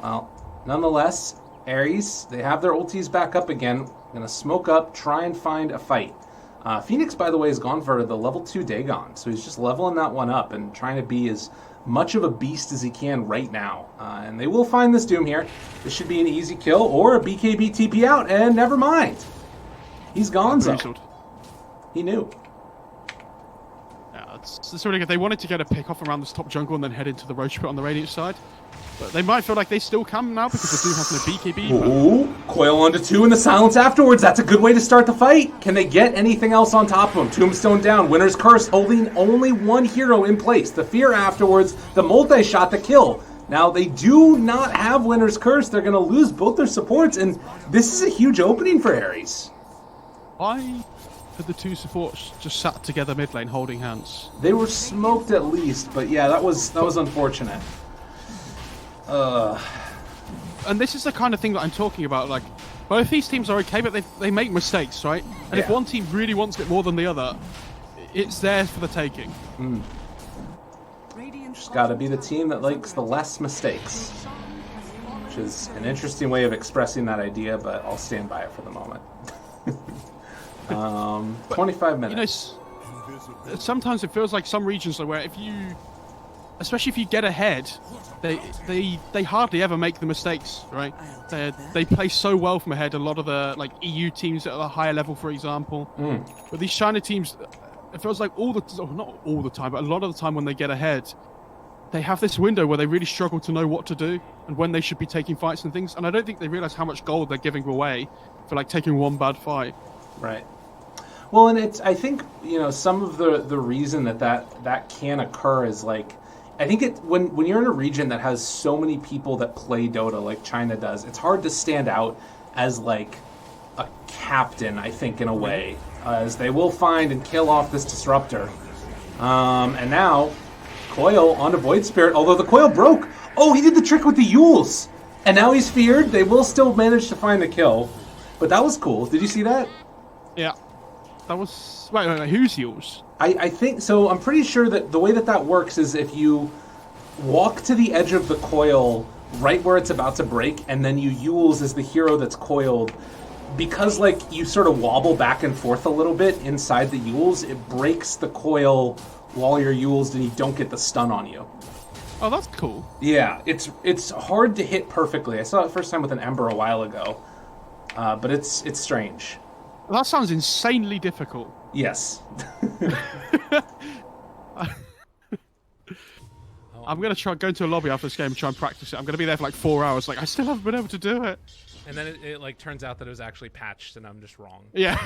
Well, nonetheless, Aries, they have their ultis back up again. Gonna smoke up, try and find a fight. Phoenix, by the way, has gone for the level 2 Dagon, so he's just leveling that one up and trying to be as much of a beast as he can right now. And they will find this Doom here. This should be an easy kill, or a BKB TP out, and never mind. He's gonzo. He knew. Yeah, it's really good. They wanted to get a pick off around this top jungle and then head into the Roach Pit on the Radiant side. But they might feel like they still can now because the Doom has no BKB. Ooh, Coil onto 2 and the silence afterwards. That's a good way to start the fight. Can they get anything else on top of him? Tombstone down. Winner's Curse holding only one hero in place. The Fear afterwards. The multi-shot, the kill. Now, they do not have Winner's Curse. They're going to lose both their supports, and this is a huge opening for Aries. Why had the two supports just sat together mid lane holding hands? They were smoked at least, but yeah, that was unfortunate. And this is the kind of thing that I'm talking about. Like, both these teams are okay, but they make mistakes, right? And if one team really wants it more than the other, it's there for the taking. Just got to be the team that likes the less mistakes, which is an interesting way of expressing that idea, but I'll stand by it for the moment. 25 minutes. You know, sometimes it feels like some regions are where especially if you get ahead, they hardly ever make the mistakes, right? They play so well from ahead. A lot of the like EU teams at a higher level, for example. But these China teams, it feels like not all the time, but a lot of the time when they get ahead, they have this window where they really struggle to know what to do and when they should be taking fights and things. And I don't think they realize how much gold they're giving away for like taking one bad fight. Right. Well, and I think, you know, some of the reason that can occur is like, I think when you're in a region that has so many people that play Dota like China does, it's hard to stand out as like a captain, I think, in a way, as they will find and kill off this disruptor. And now Coil onto Void Spirit, although the Coil broke. Oh, he did the trick with the Yules, and now he's feared. They will still manage to find the kill, but that was cool. Did you see that? Yeah, that was wait, who's Yules? I think so. I'm pretty sure that the way that works is if you walk to the edge of the coil right where it's about to break, and then you Yules as the hero that's coiled, because like you sort of wobble back and forth a little bit inside the Yules, it breaks the coil while you're Yules and you don't get the stun on you. Oh, that's cool. Yeah, it's hard to hit perfectly. I saw it first time with an Ember a while ago, but it's strange. Well, that sounds insanely difficult. Yes. I'm going to go into a lobby after this game and try and practice it. I'm going to be there for like 4 hours. Like, I still haven't been able to do it. And then it like turns out that it was actually patched and I'm just wrong. Yeah.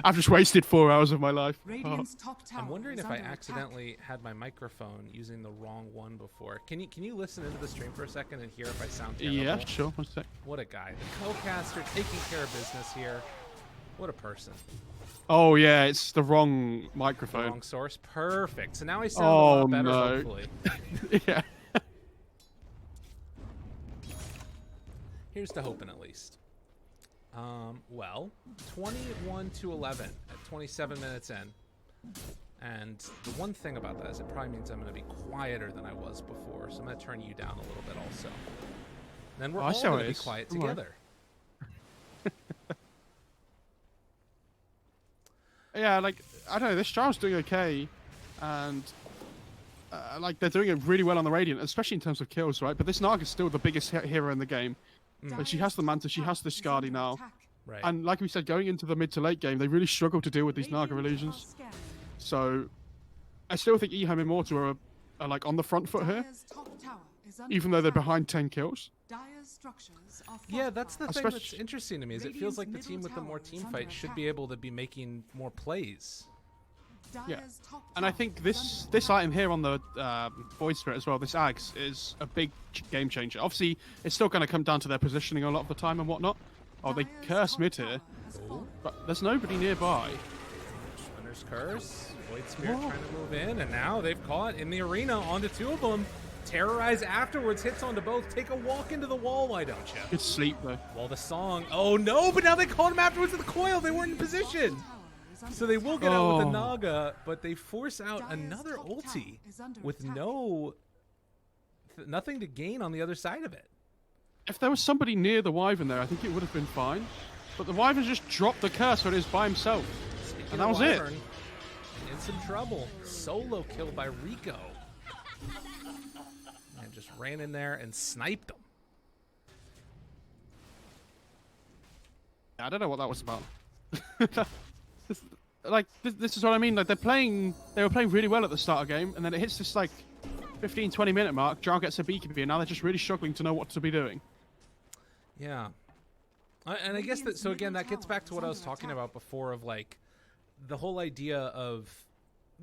I've just wasted 4 hours of my life. I'm wondering if I accidentally had my microphone using the wrong one before. Can you listen into the stream for a second and hear if I sound terrible? Yeah, sure. 1 sec. What a guy. The co-caster taking care of business here. What a person. Oh, yeah, it's the wrong microphone. Wrong source. Perfect. So now I sound a lot better, no. hopefully. Yeah. Here's to hoping, at least. Well, 21-11 at 27 minutes in. And the one thing about that is it probably means I'm going to be quieter than I was before. So I'm going to turn you down a little bit also. And then we're all going to be quiet together. Yeah, like, I don't know, this Jarl's doing okay. And, like, they're doing it really well on the Radiant, especially in terms of kills, right? But this Naga's still the biggest hero in the game. But she has the Manta, she has the Skadi now. Right. And like we said, going into the mid to late game, they really struggle to deal with these Naga illusions. So, I still think EHOME Immortal are like on the front foot here, even though they're behind 10 kills. Yeah, that's the thing that's interesting to me, is it feels like the team with the more team fight should be able to be making more plays. Yeah, and I think this item here on the Void Spirit as well, this Axe, is a big game changer. Obviously, it's still going to come down to their positioning a lot of the time and whatnot. Oh, they curse mid here, but there's nobody nearby. Runner's Curse, Void Spirit trying to move in, and now they've caught in the arena onto two of them. Terrorize afterwards, hits onto both. Take a walk into the wall, why don't you? Good sleep though. Well, the song. Oh no! But now they called him afterwards with the coil. They weren't in position, so they will get out with the Naga, but they force out another ulti with nothing to gain on the other side of it. If there was somebody near the Wyvern there, I think it would have been fine. But the Wyvern just dropped the curse when it was by himself, and that was Wyvern, in some trouble. Solo kill by Rico. And just ran in there and sniped him. I don't know what that was about. This is what I mean. Like they were playing really well at the start of the game, and then it hits this like 15-20 minute mark. Jarl gets a BKB, and now they're just really struggling to know what to be doing. Yeah, and I guess that. So again, that gets back to what I was talking about before, of like the whole idea of,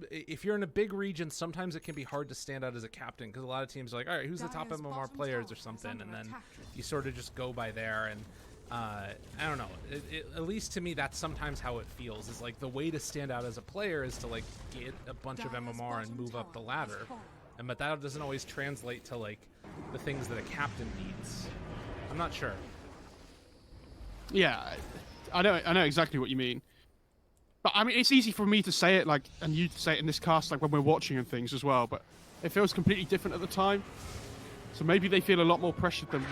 if you're in a big region, sometimes it can be hard to stand out as a captain, because a lot of teams are like, all right, who's the top MMR players or something, and then you sort of just go by there. And I don't know, at least to me, that's sometimes how it feels, is like the way to stand out as a player is to like get a bunch of MMR and move up the ladder, but that doesn't always translate to like the things that a captain needs. I'm not sure. Yeah, I know exactly what you mean. But I mean, it's easy for me to say it, like, and you to say it in this cast, like when we're watching and things as well. But it feels completely different at the time. So maybe they feel a lot more pressured than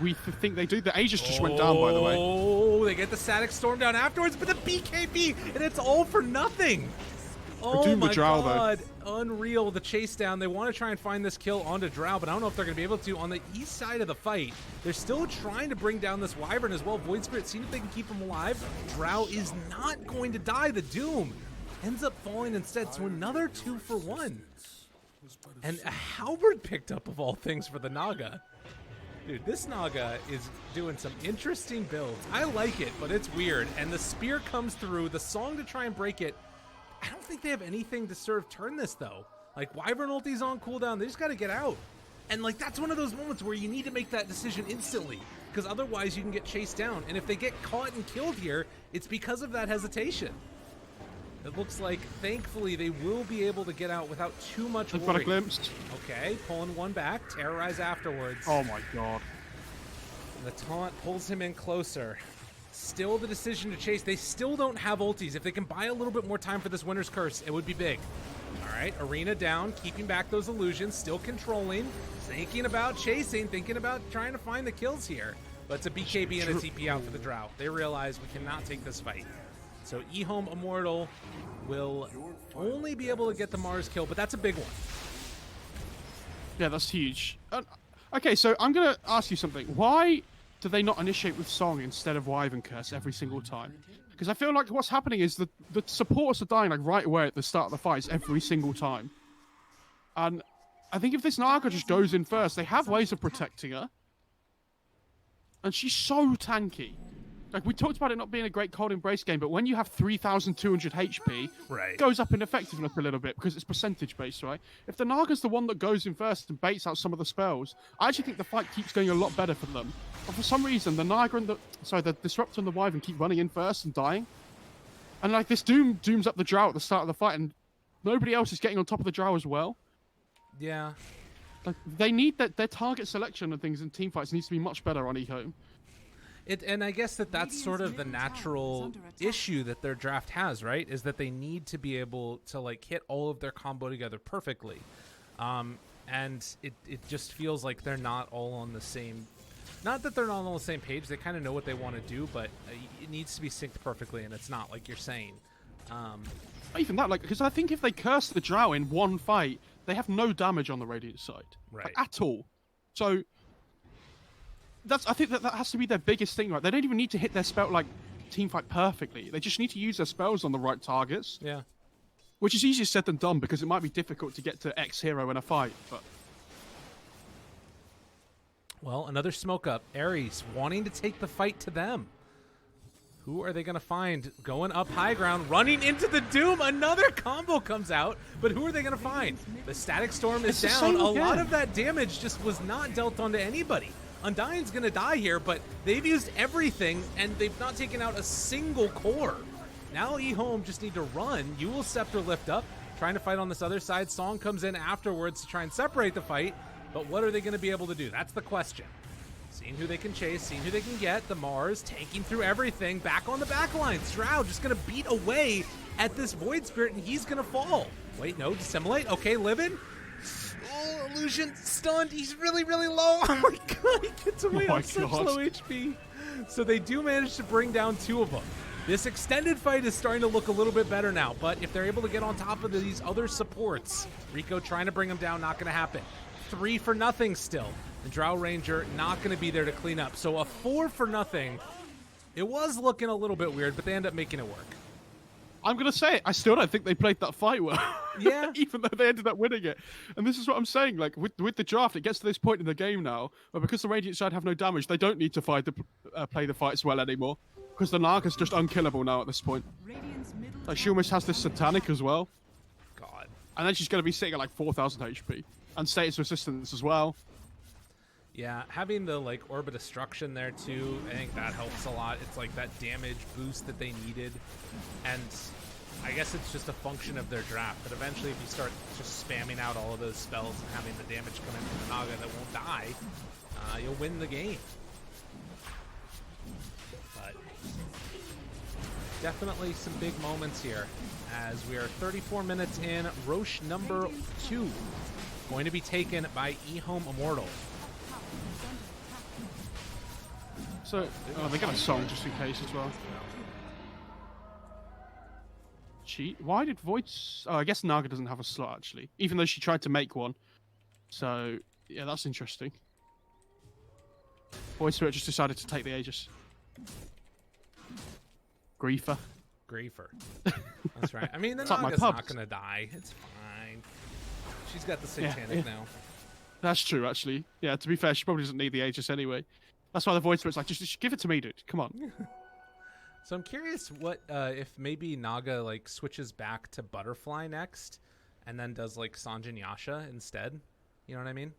we think they do. The Aegis just went down, by the way. Oh, they get the Static Storm down afterwards, but the BKB, and it's all for nothing. Oh my god, unreal, the chase down. They want to try and find this kill onto Drow, but I don't know if they're going to be able to. On the east side of the fight, they're still trying to bring down this Wyvern as well. Void Spirit, seeing if they can keep him alive. Drow is not going to die. The Doom ends up falling instead, so another 2 for 1. And a Halberd picked up, of all things, for the Naga. Dude, this Naga is doing some interesting builds. I like it, but it's weird. And the spear comes through, the song to try and break it. I don't think they have anything to sort of turn this, though. Like, Wyvern ulti's on cooldown. They just got to get out. And, like, that's one of those moments where you need to make that decision instantly, because otherwise you can get chased down. And if they get caught and killed here, it's because of that hesitation. It looks like, thankfully, they will be able to get out without too much worry. I've got a glimpse. Okay, pulling one back. Terrorize afterwards. Oh, my God. And the taunt pulls him in closer. Still the decision to chase. They still don't have ultis. If they can buy a little bit more time for this Winter's Curse, it would be big. All right, Arena down, keeping back those illusions, still controlling, thinking about chasing, thinking about trying to find the kills here. But it's a BKB and a TP out for the Drow. They realize we cannot take this fight. So EHOME Immortal will only be able to get the Mars kill, but that's a big one. Yeah, that's huge. Okay, so I'm going to ask you something. Why do they not initiate with Song instead of Wyvern Curse every single time? Because I feel like what's happening is the supporters are dying like right away at the start of the fights every single time. And I think if this Naga just goes in first, they have ways of protecting her. And she's so tanky. Like, we talked about it not being a great Cold Embrace game, but when you have 3,200 HP, it goes up in effectiveness a little bit because it's percentage-based, right? If the Naga's the one that goes in first and baits out some of the spells, I actually think the fight keeps going a lot better for them. But for some reason, the Naga and the Disruptor and the Wyvern keep running in first and dying. And, like, this dooms up the Drow at the start of the fight, and nobody else is getting on top of the Drow as well. Yeah. Like, they need their target selection and things in team fights needs to be much better on EHOME. And I guess that's sort of the natural issue that their draft has, right? Is that they need to be able to like hit all of their combo together perfectly. And it just feels like they're not all on the same... Not that they're not on the same page. They kind of know what they want to do, but it needs to be synced perfectly, and it's not, like you're saying. Even that, like, because I think if they curse the Drow in one fight, they have no damage on the Radiant side. Right. Like, at all. So... I think that has to be their biggest thing, right? They don't even need to hit their spell, like, team fight perfectly. They just need to use their spells on the right targets. Yeah. Which is easier said than done, because it might be difficult to get to X hero in a fight, but... Well, another smoke up. Aries wanting to take the fight to them. Who are they going to find? Going up high ground, running into the Doom. Another combo comes out, but who are they going to find? The Static Storm is down. A lot of that damage just was not dealt onto anybody. Undying's going to die here, but they've used everything, and they've not taken out a single core. Now EHOME just need to run. Yule Scepter lift up, trying to fight on this other side. Song comes in afterwards to try and separate the fight, but what are they going to be able to do? That's the question. Seeing who they can chase, seeing who they can get. The Mars tanking through everything. Back on the back line. Stroud just going to beat away at this Void Spirit, and he's going to fall. Wait, no, dissimulate. Okay, living. Oh, Illusion stunned. He's really, really low. Oh my god, he gets away on such low HP. So they do manage to bring down 2 of them. This extended fight is starting to look a little bit better now, but if they're able to get on top of these other supports, Rico trying to bring them down, not going to happen. 3 for nothing still. The Drow Ranger not going to be there to clean up. So a 4 for nothing. It was looking a little bit weird, but they end up making it work. I'm going to say it. I still don't think they played that fight well. Yeah. Even though they ended up winning it. And this is what I'm saying. Like, with the draft, it gets to this point in the game now, where because the Radiant side have no damage, they don't need to play the fights well anymore. Because the Naga's just unkillable now at this point. Like, she almost has this Satanic as well. God. And then she's going to be sitting at like 4,000 HP. And status resistance as well. Yeah, having the like Orb of Destruction there too, I think that helps a lot. It's like that damage boost that they needed. And I guess it's just a function of their draft. But eventually if you start just spamming out all of those spells and having the damage come in from the Naga that won't die, you'll win the game. But definitely some big moments here as we are 34 minutes in. Roche number 2 going to be taken by EHOME Immortal. So, they got a song just in case as well. Cheat? Why did Void's... Oh, I guess Naga doesn't have a slot, actually. Even though she tried to make one. So, yeah, that's interesting. Void Spirit just decided to take the Aegis. Griefer. That's right. I mean, the Naga's not going to die. It's fine. She's got the Satanic now. That's true, actually. Yeah, to be fair, she probably doesn't need the Aegis anyway. That's why the Void Spirit's like, just give it to me, dude. Come on. So I'm curious what if maybe Naga like switches back to Butterfly next, and then does like Sanjin Yasha instead. You know what I mean?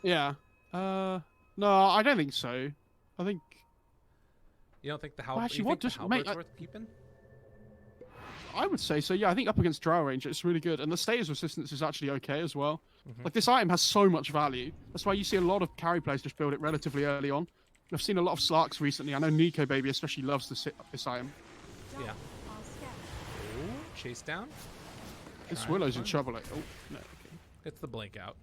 Yeah. No, I don't think so. I think. You don't think the Halberd's worth keeping? I would say so. Yeah, I think up against Drow Ranger, it's really good, and the status resistance is actually okay as well. Like, this item has so much value. That's why you see a lot of carry players just build it relatively early on. I've seen a lot of Slarks recently. I know Nico Baby especially loves this item. Yeah. Ooh, chase down. This Willow's in trouble. Like, oh, no, okay. Gets the blink out.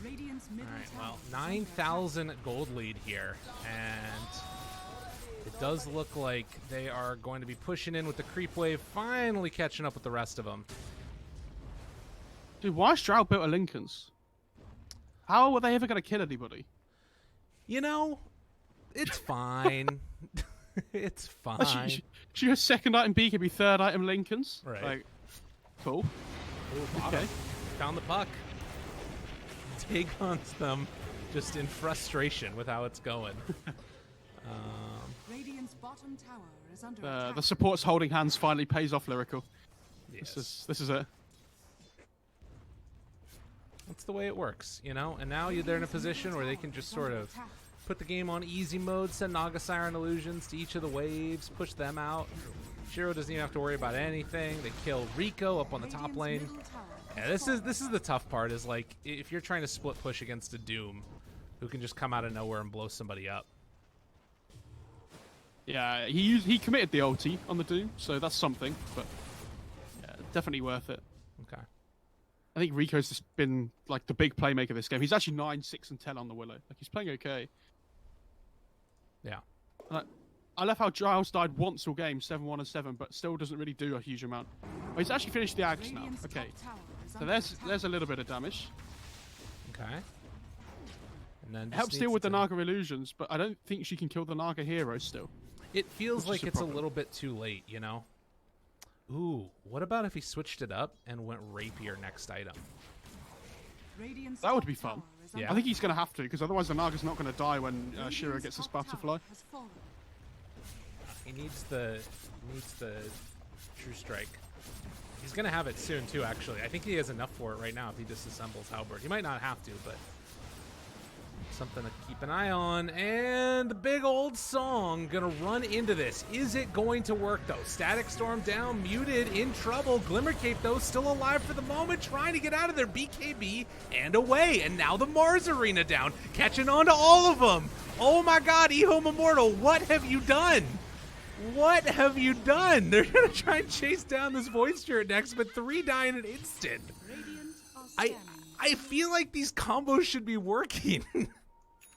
Alright, well, 9,000 gold lead here, and it does look like they are going to be pushing in with the creep wave, finally catching up with the rest of them. Dude, why is Drow built a Lincolns? How are they ever going to kill anybody? You know, it's fine. It's fine. Your second item B could be third item Lincolns. Right. Like, cool. Ooh, okay. Found the puck. Dagon's them just in frustration with how it's going. Radiant's bottom tower is under attack. The support's holding hands finally pays off, Lyrical. Yes. This is it. That's the way it works, you know? And now they're in a position where they can just sort of put the game on easy mode, send Naga Siren Illusions to each of the waves, push them out. Shiro doesn't even have to worry about anything. They kill Rico up on the top lane. Yeah, this is the tough part, is like if you're trying to split push against a Doom, who can just come out of nowhere and blow somebody up. Yeah, he committed the ulti on the Doom, so that's something, but yeah, definitely worth it. Okay. I think Rico's just been like the big playmaker this game. He's actually 9, 6, and 10 on the Willow. Like he's playing okay. Yeah. I love how Giles died once all game, 7-1 and 7, but still doesn't really do a huge amount. But he's actually finished the Ags now. Okay. So there's a little bit of damage. Okay. And then It helps deal with the Naga illusions, but I don't think she can kill the Naga hero still. It feels like it's a little bit too late, you know? Ooh, what about if he switched it up and went Rapier next item? That would be fun. Yeah. I think he's going to have to, because otherwise the Naga's not going to die when Shira gets his butterfly. He needs the True Strike. He's going to have it soon, too, actually. I think he has enough for it right now if he disassembles Halberd. He might not have to, but something to keep an eye on. And the big old song gonna run into this. Is it going to work though? Static Storm down, muted, in trouble. Glimmercape though still alive for the moment, trying to get out of there. BKB and away. And now the Mars Arena down, catching on to all of them. Oh my god, EHOME Immortal, what have you done? What have you done? They're gonna try and chase down this Void Spirit next, but 3 die in an instant. I feel like these combos should be working.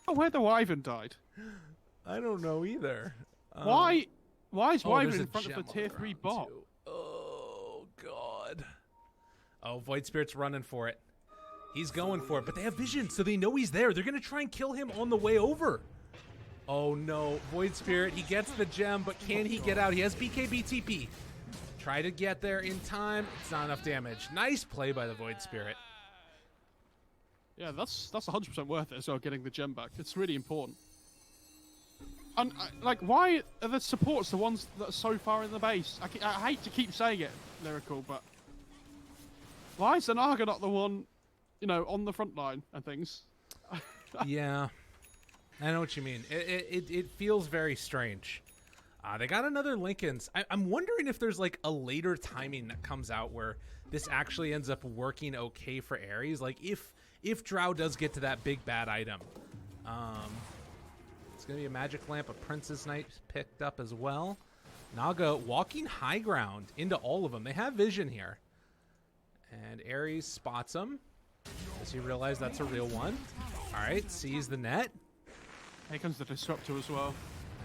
Oh, where the Wyvern died? I don't know either. Why is Wyvern there's in a front of the gem on tier the 3 ground, bot? too. Oh, God. Oh, Void Spirit's running for it. He's going for it, but they have vision, so they know he's there. They're going to try and kill him on the way over. Oh, no. Void Spirit, he gets the gem, but can he get out? He has BKB TP. Try to get there in time. It's not enough damage. Nice play by the Void Spirit. Yeah, that's 100% worth it as well, getting the gem back. It's really important. And, like, why are the supports the ones that are so far in the base? I hate to keep saying it, Lyrical, but why is the Naga not the one, you know, on the front line and things? Yeah, I know what you mean. It feels very strange. They got another Lincoln's. I'm wondering if there's like a later timing that comes out where this actually ends up working okay for Aries. Like if Drow does get to that big bad item, it's gonna be a Magic Lamp. A Princess Knight picked up as well. Naga walking high ground into all of them. They have vision here, and Aries spots him. Does he realize that's a real one? All right, sees the net. Here comes the Disruptor as well.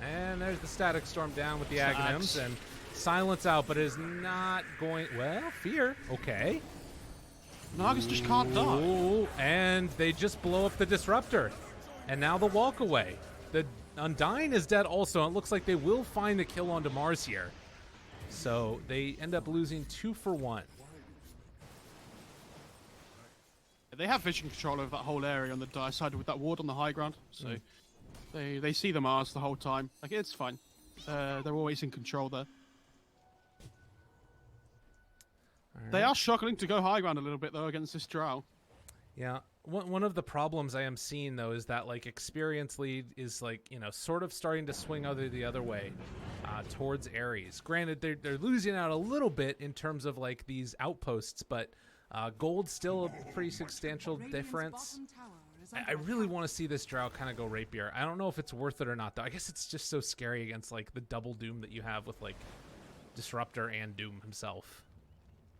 And there's the Static Storm down with the Aghanims, and Silence out, but it is not going... Well, Fear. Okay. Nagas just can't die. Ooh, and they just blow up the Disruptor. And now the walk away. The Undying is dead also, and it looks like they will find the kill onto Mars here. So they end up losing 2 for 1. They have vision control over that whole area on the dire side with that ward on the high ground. So they see the Mars the whole time. Like, it's fine. They're always in control there. Right. They are struggling to go high ground a little bit, though, against this Drow. Yeah. One of the problems I am seeing, though, is that, like, Experience Lead is, like, you know, sort of starting to swing the other way towards Aries. Granted, they're losing out a little bit in terms of, like, these outposts, but gold's still a pretty substantial difference. I really want to see this Drow kind of go Rapier. I don't know if it's worth it or not, though. I guess it's just so scary against, like, the double Doom that you have with, like, Disruptor and Doom himself.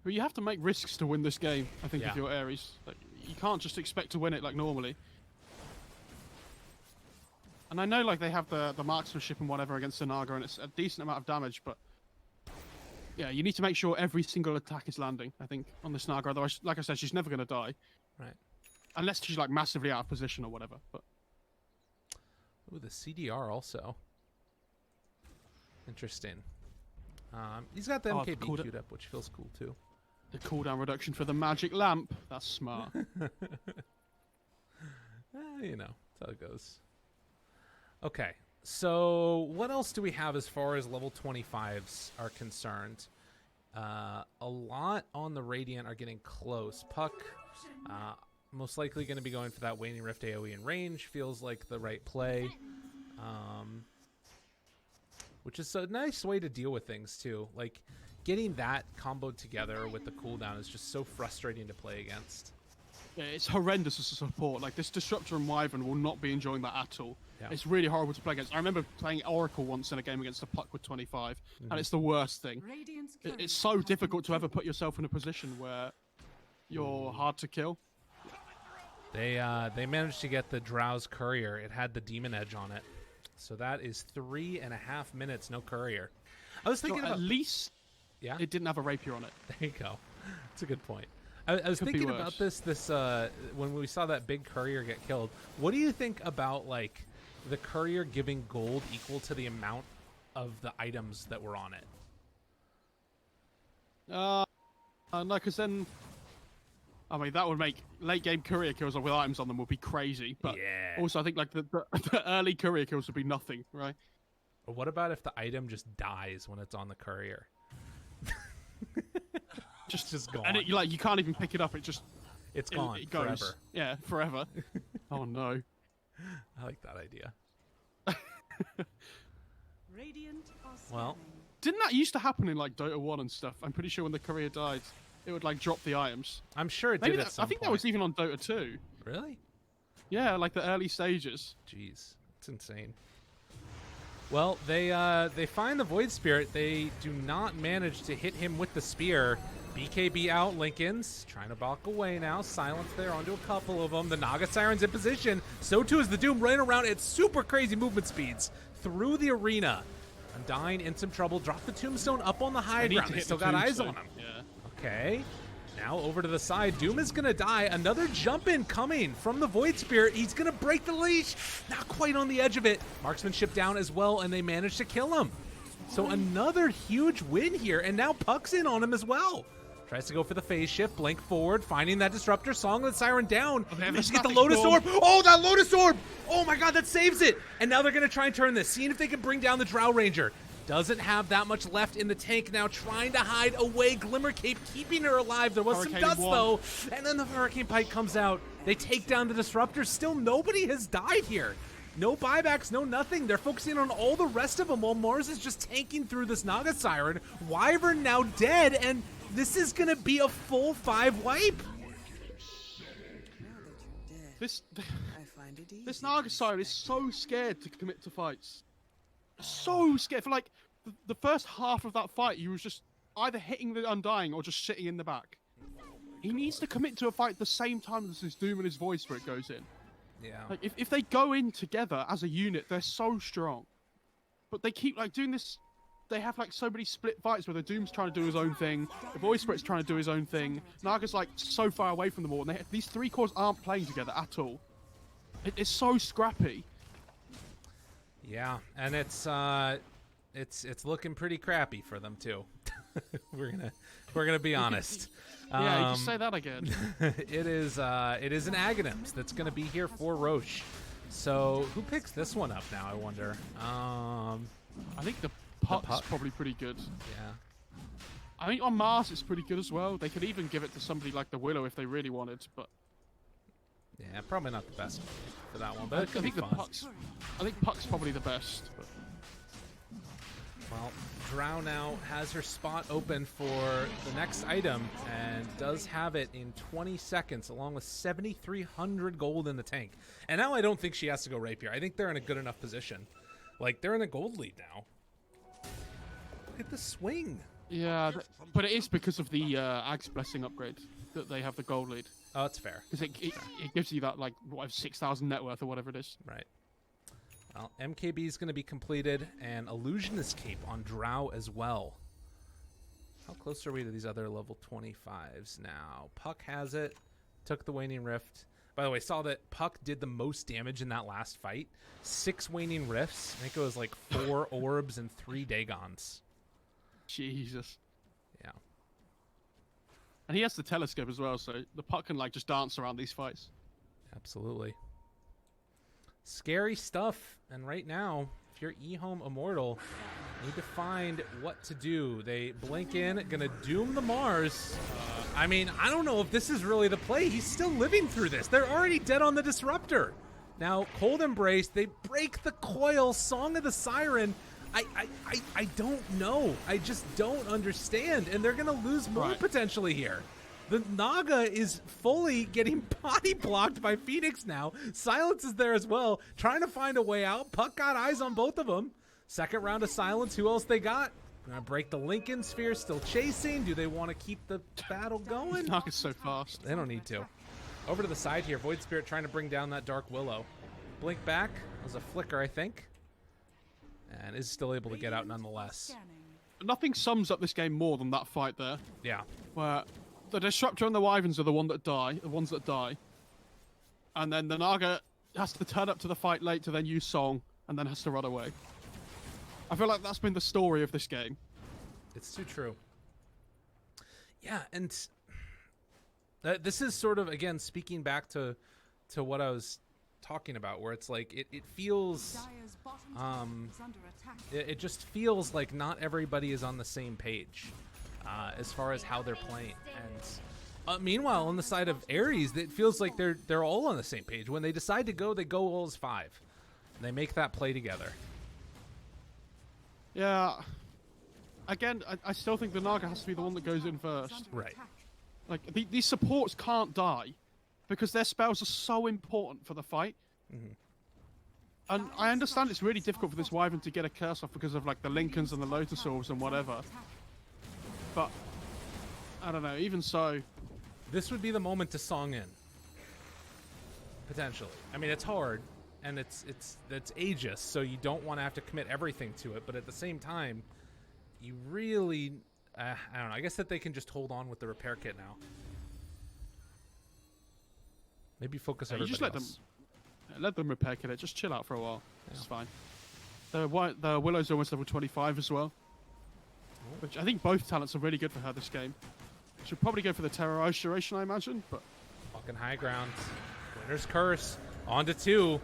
But you have to make risks to win this game, I think, Yeah. if you're Aries. Like, you can't just expect to win it like normally. And I know, like, they have the marksmanship and whatever against the Naga, and it's a decent amount of damage, but yeah, you need to make sure every single attack is landing, I think, on this Naga. Otherwise, like I said, she's never going to die. Right. Unless she's, like, massively out of position or whatever. But ooh, the CDR also. Interesting. He's got the MKB queued up, which feels cool, too. The cooldown reduction for the magic lamp. That's smart. You know, that's how it goes. Okay, so what else do we have as far as level 25s are concerned? A lot on the Radiant are getting close. Puck, most likely going to be going for that Waning Rift AoE in range. Feels like the right play. Which is a nice way to deal with things, too. Like, getting that comboed together with the cooldown is just so frustrating to play against. Yeah, it's horrendous as a support. Like, this Disruptor and Wyvern will not be enjoying that at all. Yeah. It's really horrible to play against. I remember playing Oracle once in a game against a Puck with 25, and it's the worst thing. It's so difficult to ever put yourself in a position where you're hard to kill. They managed to get the Drow's Courier. It had the Demon Edge on it. So that is 3.5 minutes, no Courier. I was thinking at least yeah, it didn't have a Rapier on it. There you go. That's a good point. I was thinking about this when we saw that big Courier get killed. What do you think about, like, the Courier giving gold equal to the amount of the items that were on it? No, because then, I mean, that would make late game Courier kills with items on them would be crazy. But also, I think like the early Courier kills would be nothing, right? Or what about if the item just dies when it's on the Courier? just gone. And you can't even pick it up. It's gone. It goes. Forever. Yeah, forever. Oh no. I like that idea. Radiant well, didn't that used to happen in like Dota 1 and stuff? I'm pretty sure when the Courier died, it would like drop the items. I'm sure it did at some I think point. that was even on Dota 2. Really? Yeah, like the early stages. Jeez, it's insane. Well, they find the Void Spirit. They do not manage to hit him with the spear. BKB out, Lincoln's trying to balk away now. Silence there onto a couple of them. The Naga Siren's in position. So too is the Doom running around at super crazy movement speeds through the arena. Undying in some trouble. Drop the Tombstone up on the high ground. They still got eyes on him. Yeah. Okay. Now over to the side. Doom is going to die. Another jump in coming from the Void Spirit. He's going to break the leash. Not quite on the edge of it. Marksmanship down as well, and they managed to kill him. So another huge win here, and now Puck's in on him as well. Tries to go for the phase shift, blink forward, finding that Disruptor, Song of the Siren down. Let's get the Lotus Orb. Oh, that Lotus Orb! Oh my god, that saves it! And now they're going to try and turn this, seeing if they can bring down the Drow Ranger. Doesn't have that much left in the tank now, trying to hide away. Glimmer Cape keeping her alive. There was some dust, though. And then the Hurricane Pike comes out. They take down the Disruptor. Still, nobody has died here. No buybacks, no nothing. They're focusing on all the rest of them while Mars is just tanking through this Naga Siren. Wyvern now dead, and this is going to be a full 5 wipe. This Naga Siren is so scared to commit to fights. So scared. For like the first half of that fight, he was just either hitting the Undying or just sitting in the back. He needs to commit to a fight at the same time as his Doom and his Void Spirit goes in. Yeah. Like if they go in together as a unit, they're so strong. But they keep like doing this. They have like so many split fights where the Doom's trying to do his own thing, the Void Spirit's trying to do his own thing. Naga's like so far away from them all, and these three cores aren't playing together at all. It's so scrappy. Yeah, and it's looking pretty crappy for them too. we're gonna be honest. Yeah, you just say that again. It is an Aghanims that's gonna be here for Roche. So who picks this one up now? I wonder. I think the Puck's probably pretty good. Yeah. I think on Mars it's pretty good as well. They could even give it to somebody like the Willow if they really wanted, but yeah, probably not the best for that one. But it could be fun. I think Puck's probably the best. But well, Drow now has her spot open for the next item and does have it in 20 seconds along with 7,300 gold in the tank. And now I don't think she has to go Rapier. I think they're in a good enough position. Like, they're in a gold lead now. Look at the swing. Yeah, but it is because of the Ag's Blessing upgrade that they have the gold lead. Oh, that's fair. Because it gives you that, like, 6,000 net worth or whatever it is. Right. Well, MKB is going to be completed, and Illusionist Cape on Drow as well. How close are we to these other level 25s now? Puck has it. Took the Waning Rift. By the way, saw that Puck did the most damage in that last fight. 6 Waning Rifts. I think it was like 4 Orbs and 3 Dagons. Jesus. Yeah. And he has the telescope as well, so the Puck can like just dance around these fights. Absolutely. Scary stuff. And right now, if you're EHOME Immortal, you need to find what to do. They blink in, gonna doom the Mars. I mean, I don't know if this is really the play. He's still living through this. They're already dead on the Disruptor. Now, Cold Embrace, they break the coil. Song of the Siren. I don't know. I just don't understand. And they're going to lose more potentially here. The Naga is fully getting body blocked by Phoenix now. Silence is there as well, trying to find a way out. Puck got eyes on both of them. Second round of Silence. Who else they got? Gonna break the Lincoln Sphere, still chasing. Do they want to keep the battle going? Naga's so fast. They don't need to. Over to the side here. Void Spirit trying to bring down that Dark Willow. Blink back. Was a flicker, I think. And is still able to get out nonetheless. Nothing sums up this game more than that fight there. Yeah. Where the Disruptor and the Wyverns are the ones that die. And then the Naga has to turn up to the fight late to then use Song, and then has to run away. I feel like that's been the story of this game. It's too true. Yeah, and this is sort of, again, speaking back to what I was talking about, where it's like it feels it just feels like not everybody is on the same page as far as how they're playing. And meanwhile, on the side of Aries, it feels like they're all on the same page. When they decide to go, they go all as 5. And they make that play together. Yeah. Again, I still think the Naga has to be the one that goes in first. Right. Like, these supports can't die because their spells are so important for the fight. Mm-hmm. And I understand it's really difficult for this Wyvern to get a curse off because of, like, the Lincolns and the Lotus Orbs and whatever. But, I don't know, even so... This would be the moment to Song in. Potentially. I mean, it's hard. And it's aegis, so you don't want to have to commit everything to it. But at the same time, you really, I don't know. I guess that they can just hold on with the repair kit now. Maybe focus everybody just else. Let them repair kit it. Just chill out for a while. Yeah. It's fine. The Willow's almost level 25 as well, which I think both talents are really good for her this game. She'll probably go for the Terrorize duration, I imagine. But fucking high ground. Winner's Curse. On to 2.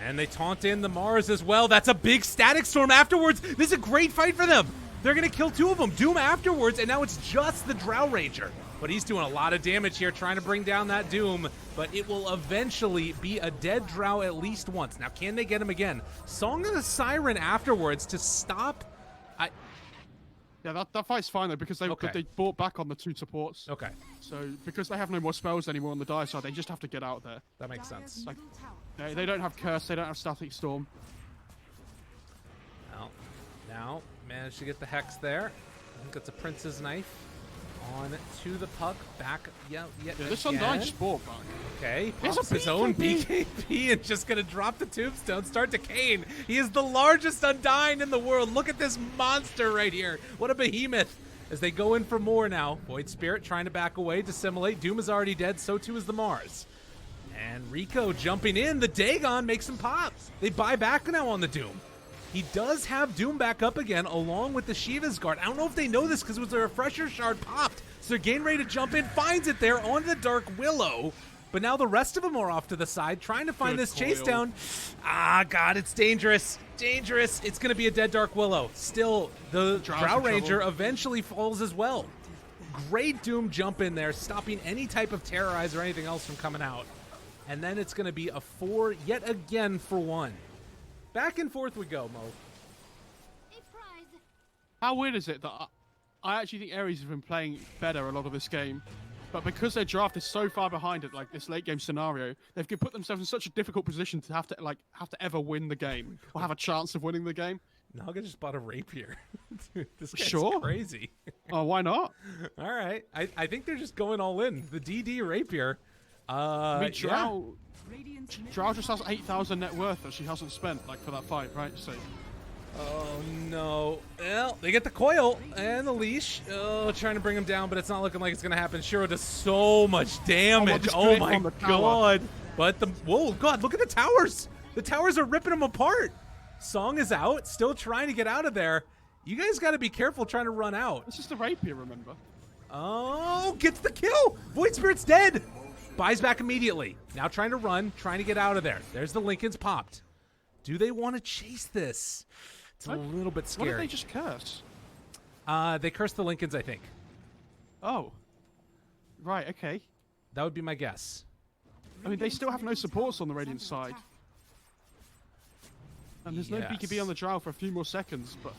And they taunt in the Mars as well. That's a big Static Storm afterwards. This is a great fight for them. They're going to kill 2 of them. Doom afterwards, and now it's just the Drow Ranger. But he's doing a lot of damage here, trying to bring down that Doom. But it will eventually be a dead Drow at least once. Now, can they get him again? Song of the Siren afterwards to stop. Yeah, that fight's fine, though, because they brought back on the 2 supports. Okay. So, because they have no more spells anymore on the dire side, they just have to get out there. That makes sense. Like, they don't have Curse, they don't have Static Storm. Now, managed to get the Hex there. I think that's a Prince's Knife. On to the Puck. Back yet this Undyne just bought back. Okay, pops his own BKB and just going to drop the Tombstone, start decaying. He is the largest Undyne in the world. Look at this monster right here. What a behemoth. As they go in for more now. Void Spirit trying to back away, dissimulate. Doom is already dead, so too is the Mars. And Rico jumping in. The Dagon makes him pop. They buy back now on the Doom. He does have Doom back up again, along with the Shiva's Guard. I don't know if they know this because it was a refresher shard popped. So they're getting ready to jump in, finds it there on the Dark Willow. But now the rest of them are off to the side, trying to find this chase down. Ah, God, it's dangerous. Dangerous. It's going to be a dead Dark Willow. Still, the Drow Ranger eventually falls as well. Great Doom jump in there, stopping any type of Terrorize or anything else from coming out. And then it's going to be a 4 yet again for 1. Back and forth we go, Mo. How weird is it that I actually think Aries have been playing better a lot of this game, but because their draft is so far behind it, like this late game scenario, they've put themselves in such a difficult position to have to ever win the game or have a chance of winning the game. Naga just bought a rapier. Dude, this guy's crazy. Oh, why not? All right, I think they're just going all in. The DD rapier. Drow just has 8,000 net worth that she hasn't spent, like, for that fight, right? So. Oh, no. Well, they get the coil and the leash. Oh, trying to bring him down, but it's not looking like it's going to happen. Shiro does so much damage. Oh, my God. But whoa, God, look at the towers. The towers are ripping them apart. Song is out, still trying to get out of there. You guys got to be careful trying to run out. It's just a rapier, remember? Oh, gets the kill. Void Spirit's dead. Buys back immediately. Now trying to run, trying to get out of there. There's the Lincolns popped. Do they want to chase this? It's a little bit scary. What did they just curse? They cursed the Lincolns, I think. Oh. Right, okay. That would be my guess. I mean, they still have no supports on the Radiant side. And there's no BKB on the Drow for a few more seconds, but...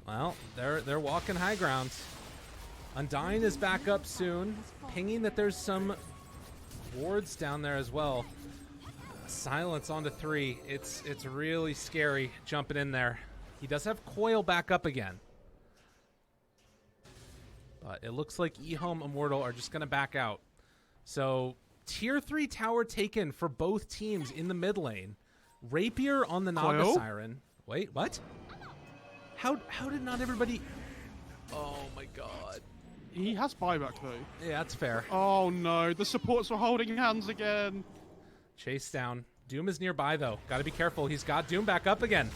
Well, they're walking high ground. Undying is back up soon, pinging that there's some wards down there as well. Silence onto 3. It's really scary jumping in there. He does have Coil back up again. But it looks like EHOME Immortal are just going to back out. So tier 3 tower taken for both teams in the mid lane. Rapier on the Naga Coil? Siren. Wait, what? How did not everybody... Oh my god. He has buyback though. Yeah, that's fair. Oh no, the supports were holding hands again. Chase down. Doom is nearby though. Gotta be careful. He's got Doom back up again.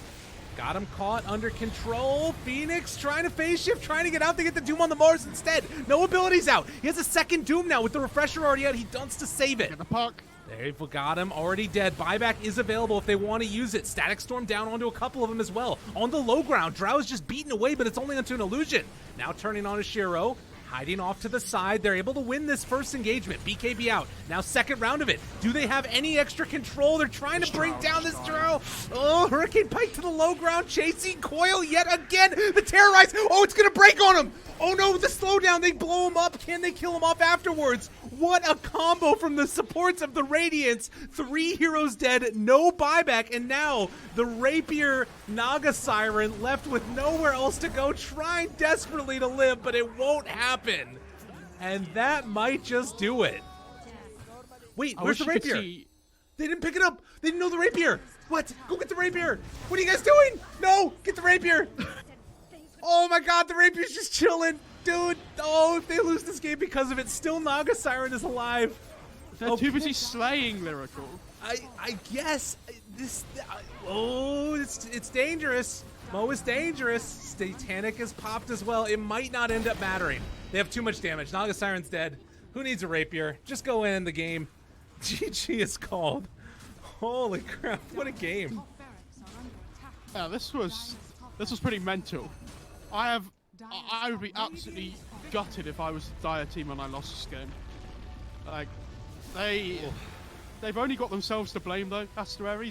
Got him caught under control. Phoenix trying to phase shift, trying to get out. They get the Doom on the Mars instead. No abilities out. He has a second Doom now with the refresher already out. He dunks to save it. Get the puck. They've got him already dead. Buyback is available if they want to use it. Static Storm down onto a couple of them as well. On the low ground, Drow is just beaten away, but it's only onto an illusion. Now turning on a Shiro. Hiding off to the side. They're able to win this first engagement. BKB out. Now second round of it. Do they have any extra control? They're trying to bring down this Drow. Oh, Hurricane Pike to the low ground. Chasing Coil yet again. The Terrorize. Oh, it's going to break on him. Oh no, the slowdown. They blow him up. Can they kill him off afterwards? What a combo from the supports of the Radiance. 3 heroes dead, no buyback, and now the Rapier Naga Siren left with nowhere else to go, trying desperately to live, but it won't happen. And that might just do it. Wait, where's the Rapier? They didn't pick it up. They didn't know the Rapier. What? Go get the Rapier. What are you guys doing? No, get the Rapier. Oh my god, the Rapier's just chilling. Dude, oh, if they lose this game because of it, still Naga Siren is alive. They're too busy slaying Lyrical. I guess this. It's dangerous. Mo is dangerous. Satanic is popped as well. It might not end up mattering. They have too much damage. Naga Siren's dead. Who needs a Rapier? Just go in the game. GG is called. Holy crap! What a game. Yeah, this was pretty mental. I would be absolutely gutted if I was the Dire team and I lost this game. Like, they've only got themselves to blame though, Aries.